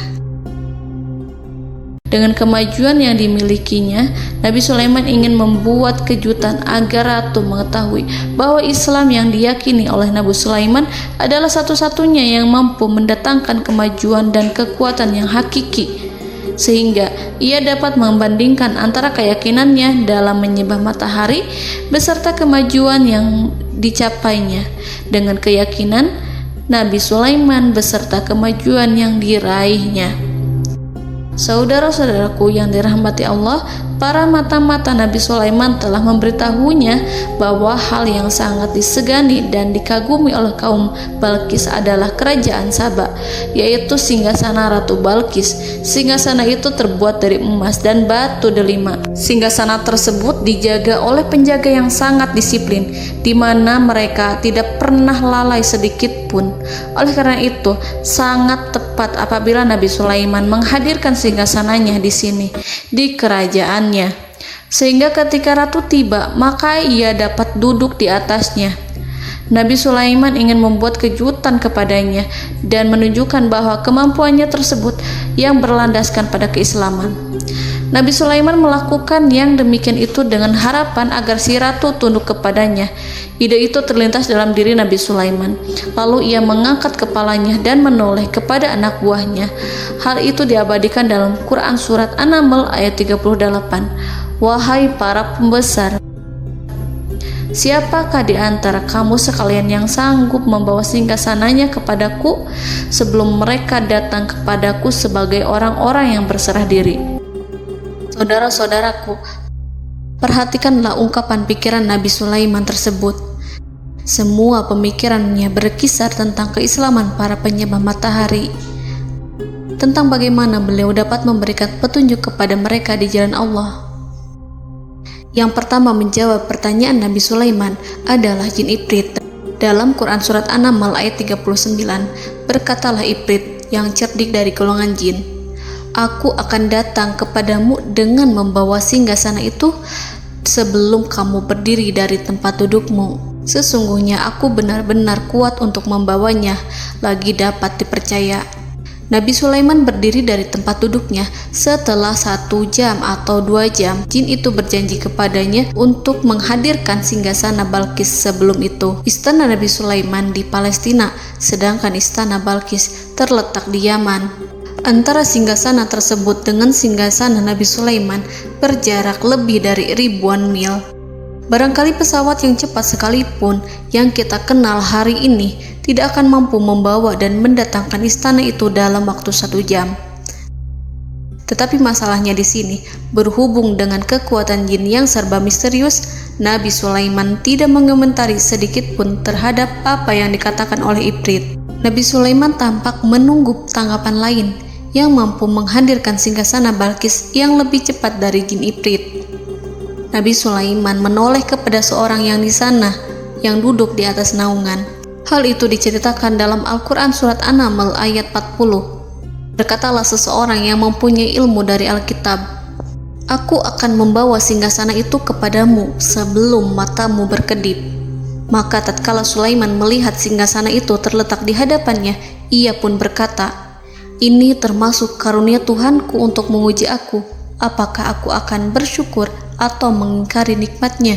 Dengan kemajuan yang dimilikinya, Nabi Sulaiman ingin membuat kejutan agar ratu mengetahui bahwa Islam yang diyakini oleh Nabi Sulaiman adalah satu-satunya yang mampu mendatangkan kemajuan dan kekuatan yang hakiki, sehingga ia dapat membandingkan antara keyakinannya dalam menyembah matahari beserta kemajuan yang dicapainya dengan keyakinan Nabi Sulaiman beserta kemajuan yang diraihnya. Saudara-saudaraku yang dirahmati Allah, para mata-mata Nabi Sulaiman telah memberitahunya bahwa hal yang sangat disegani dan dikagumi oleh kaum Balqis adalah kerajaan Saba, yaitu singgasana Ratu Balqis. Singgasana itu terbuat dari emas dan batu delima. Singgasana tersebut dijaga oleh penjaga yang sangat disiplin, di mana mereka tidak pernah lalai sedikit pun. Oleh karena itu, sangat tepat apabila Nabi Sulaiman menghadirkan singgasananya di sini, di kerajaannya. sehingga ketika ratu tiba, maka ia dapat duduk di atasnya. Nabi Sulaiman ingin membuat kejutan kepadanya dan menunjukkan bahwa kemampuannya tersebut yang berlandaskan pada keislaman. Nabi Sulaiman melakukan yang demikian itu dengan harapan agar si ratu tunduk kepadanya. Ide itu terlintas dalam diri Nabi Sulaiman. Lalu ia mengangkat kepalanya dan menoleh kepada anak buahnya. Hal itu diabadikan dalam Quran Surat An-Naml ayat 38. Wahai para pembesar, siapakah di antara kamu sekalian yang sanggup membawa singgasananya kepadaku sebelum mereka datang kepadaku sebagai orang-orang yang berserah diri? Saudara-saudaraku, perhatikanlah ungkapan pikiran Nabi Sulaiman tersebut. Semua pemikirannya berkisar tentang keislaman para penyembah matahari, tentang bagaimana beliau dapat memberikan petunjuk kepada mereka di jalan Allah. Yang pertama menjawab pertanyaan Nabi Sulaiman adalah jin Ifrit. Dalam Quran Surat An-Naml ayat 39, berkatalah Ifrit yang cerdik dari golongan jin, "Aku akan datang kepadamu dengan membawa singgasana itu sebelum kamu berdiri dari tempat dudukmu. Sesungguhnya aku benar-benar kuat untuk membawanya, lagi dapat dipercaya." Nabi Sulaiman berdiri dari tempat duduknya. Setelah 1 jam atau 2 jam, jin itu berjanji kepadanya untuk menghadirkan singgasana Balkis. Sebelum itu, istana Nabi Sulaiman di Palestina, sedangkan istana Balkis terletak di Yaman. Antara singgasana tersebut dengan singgasana Nabi Sulaiman berjarak lebih dari ribuan mil. Barangkali pesawat yang cepat sekalipun yang kita kenal hari ini tidak akan mampu membawa dan mendatangkan istana itu dalam waktu 1 jam. Tetapi masalahnya di sini, berhubung dengan kekuatan jin yang serba misterius, Nabi Sulaiman tidak mengomentari sedikit pun terhadap apa yang dikatakan oleh Ifrit. Nabi Sulaiman tampak menunggu tanggapan lain yang mampu menghadirkan singgasana Balkis yang lebih cepat dari jin Ifrit. Nabi Sulaiman menoleh kepada seorang yang di sana, yang duduk di atas naungan. Hal itu diceritakan dalam Al-Quran Surat An-Naml ayat 40. Berkatalah seseorang yang mempunyai ilmu dari Alkitab, "Aku akan membawa singgasana itu kepadamu sebelum matamu berkedip." Maka tatkala Sulaiman melihat singgasana itu terletak di hadapannya, ia pun berkata, "Ini termasuk karunia Tuhanku untuk menguji aku. Apakah aku akan bersyukur atau mengingkari nikmatnya?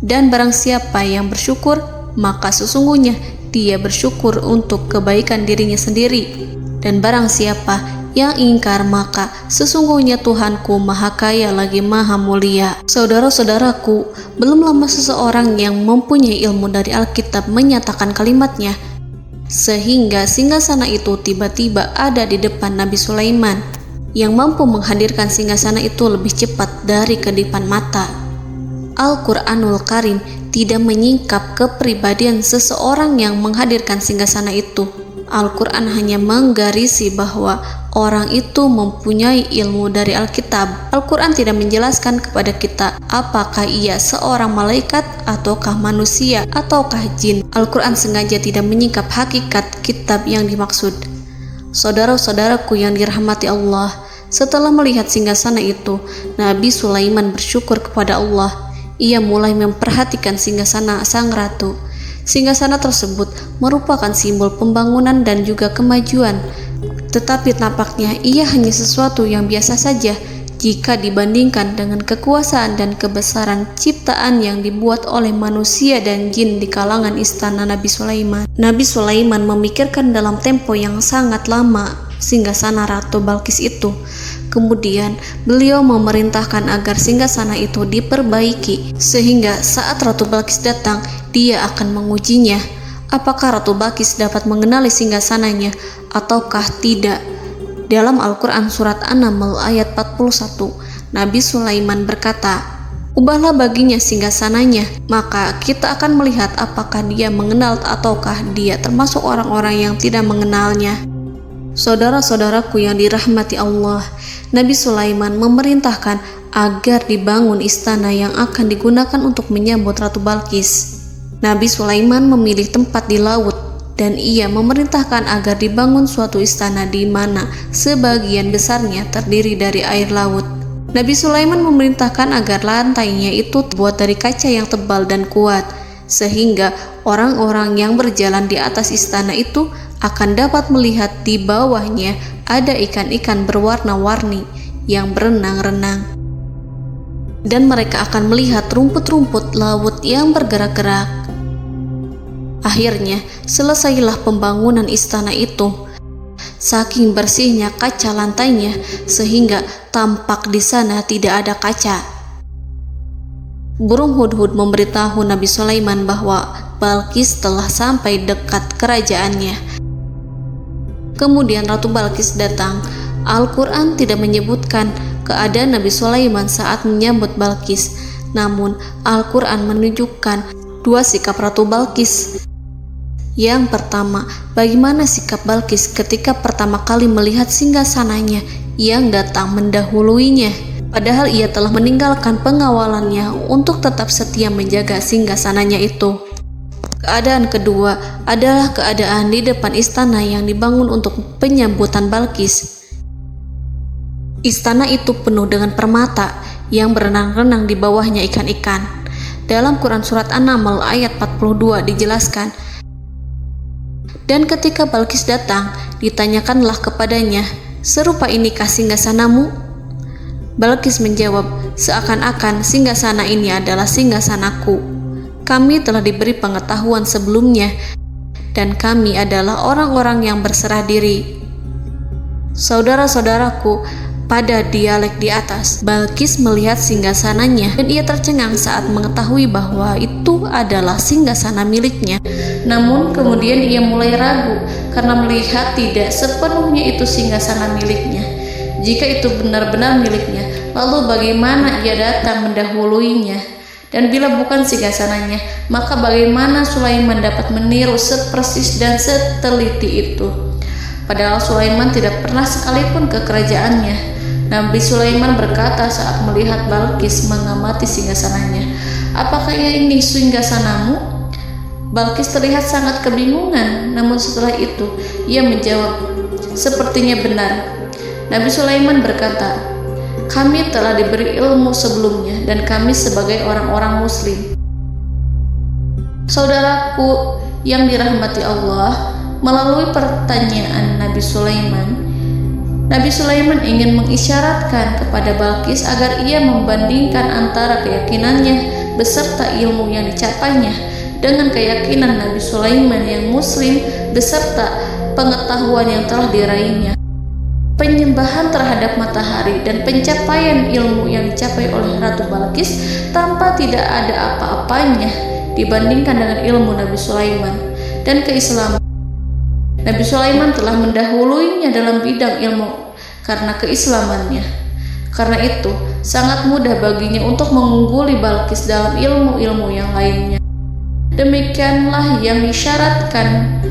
Dan barang siapa yang bersyukur, maka sesungguhnya dia bersyukur untuk kebaikan dirinya sendiri. Dan barang siapa yang ingkar, maka sesungguhnya Tuhanku maha kaya lagi maha mulia." Saudara-saudaraku, belum lama seseorang yang mempunyai ilmu dari Alkitab menyatakan kalimatnya, sehingga singgasana itu tiba-tiba ada di depan Nabi Sulaiman, yang mampu menghadirkan singgasana itu lebih cepat dari kedipan mata. Al-Quranul Karim tidak menyingkap kepribadian seseorang yang menghadirkan singgasana itu. Al-Quran hanya menggarisi bahwa orang itu mempunyai ilmu dari Alkitab. Al-Quran tidak menjelaskan kepada kita apakah ia seorang malaikat ataukah manusia ataukah jin. Al-Quran sengaja tidak menyingkap hakikat kitab yang dimaksud. Saudara-saudaraku yang dirahmati Allah, setelah melihat singgasana itu, Nabi Sulaiman bersyukur kepada Allah. Ia mulai memperhatikan singgasana sang ratu. Singgasana tersebut merupakan simbol pembangunan dan juga kemajuan, tetapi nampaknya ia hanya sesuatu yang biasa saja jika dibandingkan dengan kekuasaan dan kebesaran ciptaan yang dibuat oleh manusia dan jin di kalangan istana Nabi Sulaiman. Nabi Sulaiman memikirkan dalam tempo yang sangat lama singgasana Ratu Balkis itu. Kemudian beliau memerintahkan agar singgasana itu diperbaiki, sehingga saat Ratu Balkis datang, dia akan mengujinya. Apakah Ratu Balkis dapat mengenali singgasananya ataukah tidak? Dalam Al-Quran Surat An-Naml ayat 41, Nabi Sulaiman berkata, "Ubahlah baginya singgasananya, maka kita akan melihat apakah dia mengenal ataukah dia termasuk orang-orang yang tidak mengenalnya." Saudara-saudaraku yang dirahmati Allah, Nabi Sulaiman memerintahkan agar dibangun istana yang akan digunakan untuk menyambut Ratu Balkis. Nabi Sulaiman memilih tempat di laut, dan ia memerintahkan agar dibangun suatu istana di mana sebagian besarnya terdiri dari air laut. Nabi Sulaiman memerintahkan agar lantainya itu terbuat dari kaca yang tebal dan kuat, sehingga orang-orang yang berjalan di atas istana itu akan dapat melihat di bawahnya ada ikan-ikan berwarna-warni yang berenang-renang. Dan mereka akan melihat rumput-rumput laut yang bergerak-gerak. Akhirnya, selesailah pembangunan istana itu. Saking bersihnya kaca lantainya, sehingga tampak di sana tidak ada kaca. Burung hudhud memberitahu Nabi Sulaiman bahwa Balqis telah sampai dekat kerajaannya. Kemudian Ratu Balqis datang. Al-Quran tidak menyebutkan keadaan Nabi Sulaiman saat menyambut Balqis, namun Al-Quran menunjukkan dua sikap Ratu Balqis. Yang pertama, bagaimana sikap Balqis ketika pertama kali melihat singgasananya yang datang mendahuluinya, padahal ia telah meninggalkan pengawalannya untuk tetap setia menjaga singgasananya itu. Keadaan kedua adalah keadaan di depan istana yang dibangun untuk penyambutan Balqis. Istana itu penuh dengan permata yang berenang-renang di bawahnya ikan-ikan. Dalam Quran Surat An-Naml ayat 42 dijelaskan, dan ketika Balqis datang, ditanyakanlah kepadanya, serupa inikah singgasanamu? Balqis menjawab, seakan-akan singgasana ini adalah singgasanaku. Kami telah diberi pengetahuan sebelumnya, dan kami adalah orang-orang yang berserah diri. Saudara-saudaraku, pada dialek di atas, Balqis melihat singgasananya dan ia tercengang saat mengetahui bahwa itu adalah singgasana miliknya. Namun kemudian ia mulai ragu karena melihat tidak sepenuhnya itu singgasana miliknya. Jika itu benar-benar miliknya, lalu bagaimana ia datang mendahuluinya? Dan bila bukan singgasananya, maka bagaimana Sulaiman dapat meniru sepersis dan seteliti itu? Padahal Sulaiman tidak pernah sekalipun ke kerajaannya. Nabi Sulaiman berkata saat melihat Balqis mengamati singgasananya, apakah ini singgasanamu? Balqis terlihat sangat kebingungan, namun setelah itu ia menjawab, sepertinya benar. Nabi Sulaiman berkata, kami telah diberi ilmu sebelumnya dan kami sebagai orang-orang muslim. Saudaraku yang dirahmati Allah, melalui pertanyaan Nabi Sulaiman ingin mengisyaratkan kepada Balqis agar ia membandingkan antara keyakinannya beserta ilmu yang dicapainya dengan keyakinan Nabi Sulaiman yang muslim beserta pengetahuan yang telah diraihnya. Penyembahan terhadap matahari dan pencapaian ilmu yang dicapai oleh Ratu Balqis tanpa tidak ada apa-apanya dibandingkan dengan ilmu Nabi Sulaiman dan keislaman. Nabi Sulaiman telah mendahuluinya dalam bidang ilmu karena keislamannya. Karena itu, sangat mudah baginya untuk mengungguli Balqis dalam ilmu-ilmu yang lainnya. Demikianlah yang disyaratkan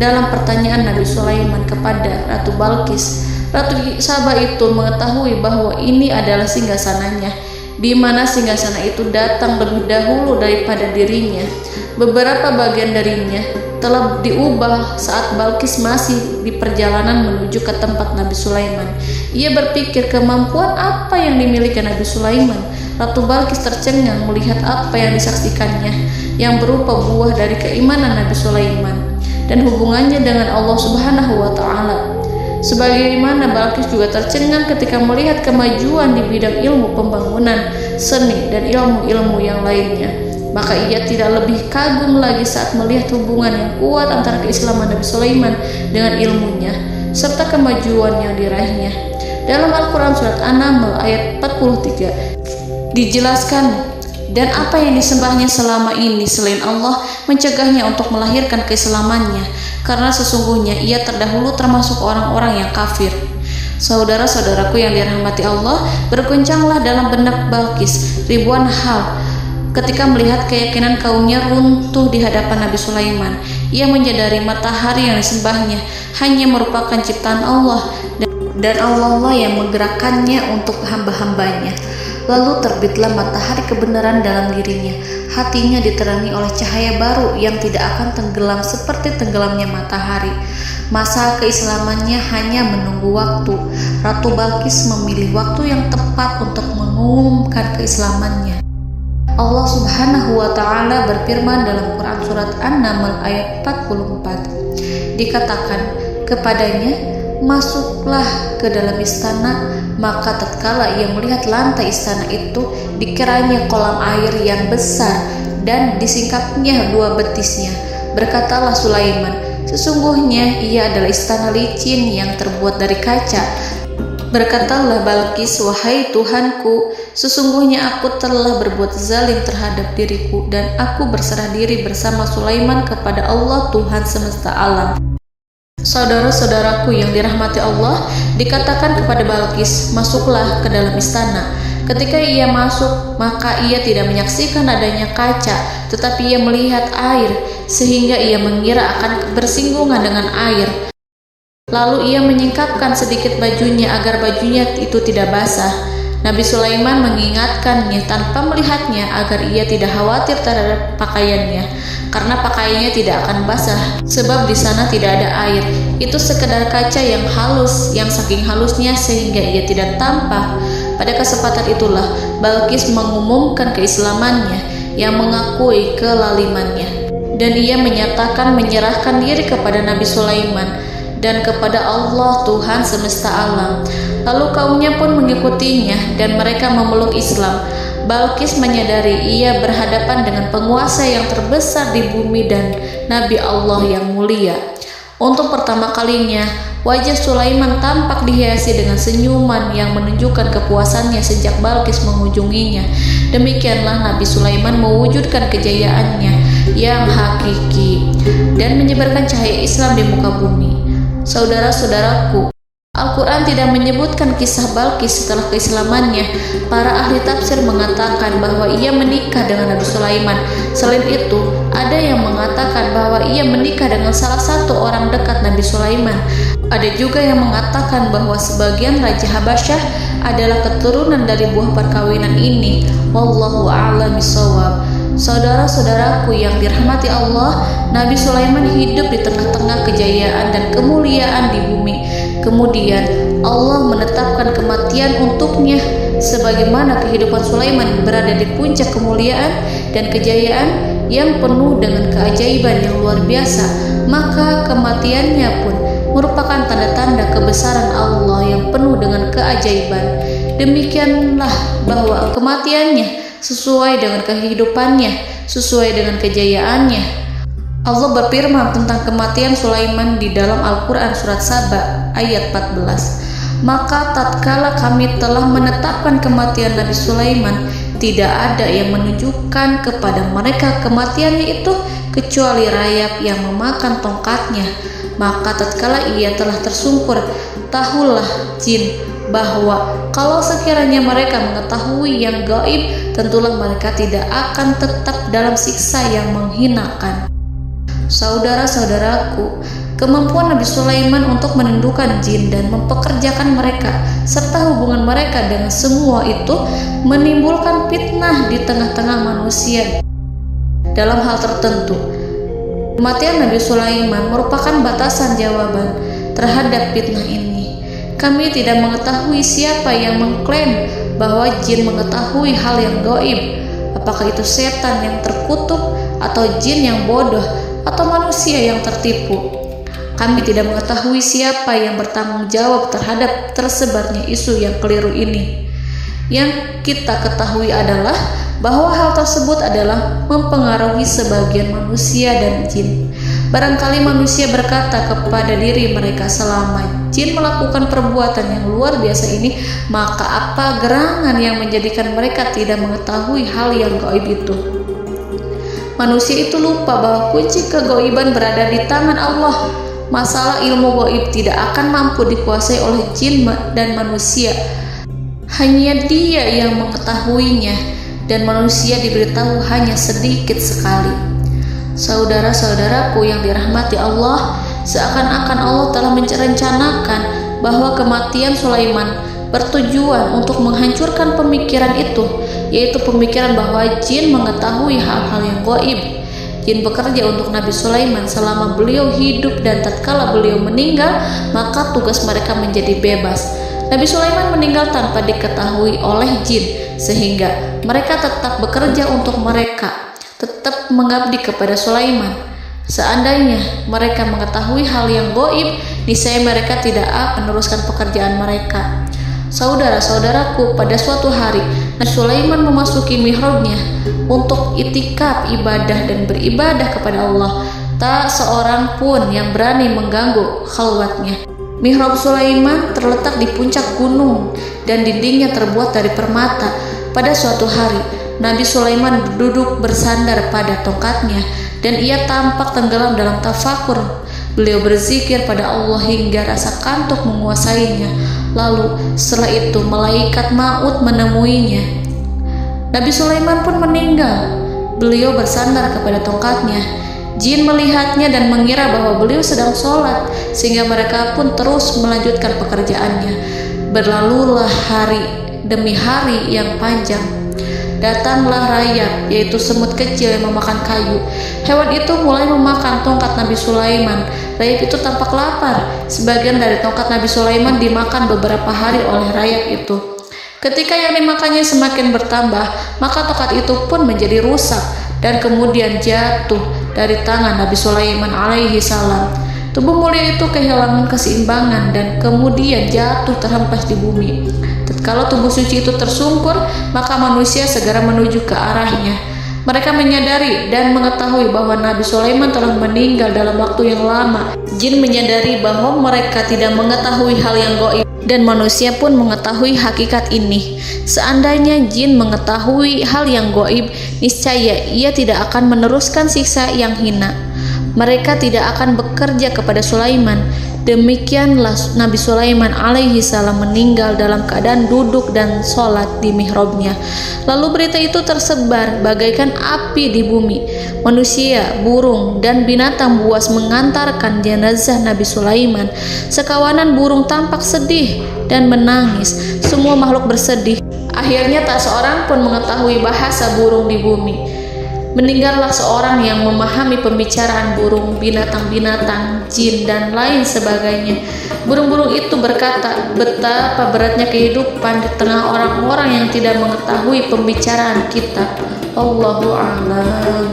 dalam pertanyaan Nabi Sulaiman kepada Ratu Balqis. Ratu Saba itu mengetahui bahwa ini adalah singgasananya, di mana singgasana itu datang lebih dahulu daripada dirinya. Beberapa bagian darinya telah diubah saat Balqis masih di perjalanan menuju ke tempat Nabi Sulaiman. Ia berpikir kemampuan apa yang dimiliki Nabi Sulaiman. Ratu Balqis tercengang melihat apa yang disaksikannya, yang berupa buah dari keimanan Nabi Sulaiman dan hubungannya dengan Allah Subhanahu wa Ta'ala. Sebagaimana Balqis juga tercengang ketika melihat kemajuan di bidang ilmu pembangunan, seni, dan ilmu-ilmu yang lainnya. Maka ia tidak lebih kagum lagi saat melihat hubungan yang kuat antara keislaman Nabi Sulaiman dengan ilmunya, serta kemajuan yang diraihnya. Dalam Al-Quran Surat An-Naml ayat 43 dijelaskan, dan apa yang disembahnya selama ini selain Allah mencegahnya untuk melahirkan keislamannya, karena sesungguhnya ia terdahulu termasuk orang-orang yang kafir. Saudara-saudaraku yang dirahmati Allah, berguncanglah dalam benak Balqis ribuan hal ketika melihat keyakinan kaumnya runtuh di hadapan Nabi Sulaiman. Ia menyadari matahari yang disembahnya hanya merupakan ciptaan Allah, dan Allah lah yang menggerakkannya untuk hamba-hambanya. Lalu terbitlah matahari kebenaran dalam dirinya. Hatinya diterangi oleh cahaya baru yang tidak akan tenggelam seperti tenggelamnya matahari. Masa keislamannya hanya menunggu waktu. Ratu Balqis memilih waktu yang tepat untuk mengumumkan keislamannya. Allah Subhanahu wa Ta'ala berfirman dalam Quran Surat An-Naml ayat 44. Dikatakan kepadanya, masuklah ke dalam istana. Maka tatkala ia melihat lantai istana itu, dikiranya kolam air yang besar dan disingkapnya 2 betisnya. Berkatalah Sulaiman, sesungguhnya ia adalah istana licin yang terbuat dari kaca. Berkatalah Balqis, wahai Tuhanku, sesungguhnya aku telah berbuat zalim terhadap diriku dan aku berserah diri bersama Sulaiman kepada Allah Tuhan semesta alam. Saudara-saudaraku yang dirahmati Allah, dikatakan kepada Balqis, masuklah ke dalam istana. Ketika ia masuk, maka ia tidak menyaksikan adanya kaca, tetapi ia melihat air, sehingga ia mengira akan bersinggungan dengan air. Lalu ia menyingkapkan sedikit bajunya agar bajunya itu tidak basah. Nabi Sulaiman mengingatkannya tanpa melihatnya agar ia tidak khawatir terhadap pakaiannya, karena pakaiannya tidak akan basah, sebab di sana tidak ada air. Itu sekedar kaca yang halus, yang saking halusnya sehingga ia tidak tampak. Pada kesempatan itulah Balqis mengumumkan keislamannya, yang mengakui kelalimannya, dan ia menyatakan menyerahkan diri kepada Nabi Sulaiman dan kepada Allah Tuhan semesta alam. Lalu kaumnya pun mengikutinya dan mereka memeluk Islam. Balqis menyadari ia berhadapan dengan penguasa yang terbesar di bumi dan Nabi Allah yang mulia. Untuk pertama kalinya, wajah Sulaiman tampak dihiasi dengan senyuman yang menunjukkan kepuasannya sejak Balqis mengunjunginya. Demikianlah Nabi Sulaiman mewujudkan kejayaannya yang hakiki dan menyebarkan cahaya Islam di muka bumi. Saudara-saudaraku, Al-Quran tidak menyebutkan kisah Balqis setelah keislamannya. Para ahli tafsir mengatakan bahwa ia menikah dengan Nabi Sulaiman. Selain itu, ada yang mengatakan bahwa ia menikah dengan salah satu orang dekat Nabi Sulaiman. Ada juga yang mengatakan bahwa sebagian Raja Habasyah adalah keturunan dari buah perkawinan ini. Wallahu a'lam bishawab. Saudara-saudaraku yang dirahmati Allah, Nabi Sulaiman hidup di tengah-tengah kejayaan dan kemuliaan di bumi. Kemudian Allah menetapkan kematian untuknya, sebagaimana kehidupan Sulaiman berada di puncak kemuliaan dan kejayaan yang penuh dengan keajaiban yang luar biasa. Maka kematiannya pun merupakan tanda-tanda kebesaran Allah yang penuh dengan keajaiban. Demikianlah bahwa kematiannya sesuai dengan kehidupannya, sesuai dengan kejayaannya. Allah berfirman tentang kematian Sulaiman di dalam Al-Quran Surat Saba ayat 14. Maka tatkala kami telah menetapkan kematian Nabi Sulaiman, tidak ada yang menunjukkan kepada mereka kematiannya itu kecuali rayap yang memakan tongkatnya. Maka tatkala ia telah tersungkur, tahulah jin bahwa kalau sekiranya mereka mengetahui yang gaib, tentulah mereka tidak akan tetap dalam siksa yang menghinakan. Saudara-saudaraku, kemampuan Nabi Sulaiman untuk menundukkan jin dan mempekerjakan mereka serta hubungan mereka dengan semua itu menimbulkan fitnah di tengah-tengah manusia. Dalam hal tertentu, kematian Nabi Sulaiman merupakan batasan jawaban terhadap fitnah ini. Kami tidak mengetahui siapa yang mengklaim bahwa jin mengetahui hal yang gaib. Apakah itu setan yang terkutuk, atau jin yang bodoh, atau manusia yang tertipu? Kami tidak mengetahui siapa yang bertanggung jawab terhadap tersebarnya isu yang keliru ini. Yang kita ketahui adalah bahwa hal tersebut adalah mempengaruhi sebagian manusia dan jin. Barangkali manusia berkata kepada diri mereka, selama jin melakukan perbuatan yang luar biasa ini, maka apa gerangan yang menjadikan mereka tidak mengetahui hal yang gaib itu? Manusia itu lupa bahwa kunci kegaiban berada di tangan Allah. Masalah ilmu gaib tidak akan mampu dikuasai oleh jin dan manusia. Hanya Dia yang mengetahuinya, dan manusia diberitahu hanya sedikit sekali. Saudara-saudaraku yang dirahmati Allah, seakan-akan Allah telah merencanakan bahwa kematian Sulaiman bertujuan untuk menghancurkan pemikiran itu, yaitu pemikiran bahwa jin mengetahui hal-hal yang gaib. Jin bekerja untuk Nabi Sulaiman selama beliau hidup, dan tatkala beliau meninggal, maka tugas mereka menjadi bebas. Nabi Sulaiman meninggal tanpa diketahui oleh jin, sehingga mereka tetap bekerja untuk mereka, tetap mengabdi kepada Sulaiman. Seandainya mereka mengetahui hal yang gaib, niscaya mereka tidak akan meneruskan pekerjaan mereka. Saudara-saudaraku, pada suatu hari Nabi Sulaiman memasuki mihrabnya untuk itikaf ibadah dan beribadah kepada Allah. Tak seorang pun yang berani mengganggu khalwatnya. Mihrab Sulaiman terletak di puncak gunung dan dindingnya terbuat dari permata. Pada suatu hari Nabi Sulaiman duduk bersandar pada tongkatnya dan ia tampak tenggelam dalam tafakur. Beliau berzikir pada Allah hingga rasa kantuk menguasainya. Lalu setelah itu malaikat maut menemuinya. Nabi Sulaiman pun meninggal. Beliau bersandar kepada tongkatnya. Jin melihatnya dan mengira bahwa beliau sedang sholat, sehingga mereka pun terus melanjutkan pekerjaannya. Berlalulah hari demi hari yang panjang. Datanglah rayap, yaitu semut kecil yang memakan kayu. Hewan itu mulai memakan tongkat Nabi Sulaiman. Rayap itu tampak lapar. Sebagian dari tongkat Nabi Sulaiman dimakan beberapa hari oleh rayap itu. Ketika yang dimakannya semakin bertambah, maka tongkat itu pun menjadi rusak dan kemudian jatuh dari tangan Nabi Sulaiman alaihi salam. Tubuh mulia itu kehilangan keseimbangan dan kemudian jatuh terhempas di bumi. Tatkala tubuh suci itu tersungkur, maka manusia segera menuju ke arahnya. Mereka menyadari dan mengetahui bahwa Nabi Sulaiman telah meninggal dalam waktu yang lama. Jin menyadari bahwa mereka tidak mengetahui hal yang gaib, dan manusia pun mengetahui hakikat ini. Seandainya jin mengetahui hal yang gaib, niscaya ia tidak akan meneruskan siksa yang hina. Mereka tidak akan bekerja kepada Sulaiman. Demikianlah Nabi Sulaiman alaihi salam meninggal dalam keadaan duduk dan sholat di mihrabnya. Lalu berita itu tersebar bagaikan api di bumi. Manusia, burung, dan binatang buas mengantarkan jenazah Nabi Sulaiman. Sekawanan burung tampak sedih dan menangis. Semua makhluk bersedih. Akhirnya tak seorang pun mengetahui bahasa burung di bumi. Meninggallah seorang yang memahami pembicaraan burung, binatang-binatang, jin, dan lain sebagainya. Burung-burung itu berkata, betapa beratnya kehidupan di tengah orang-orang yang tidak mengetahui pembicaraan kita. Allahu a'lam.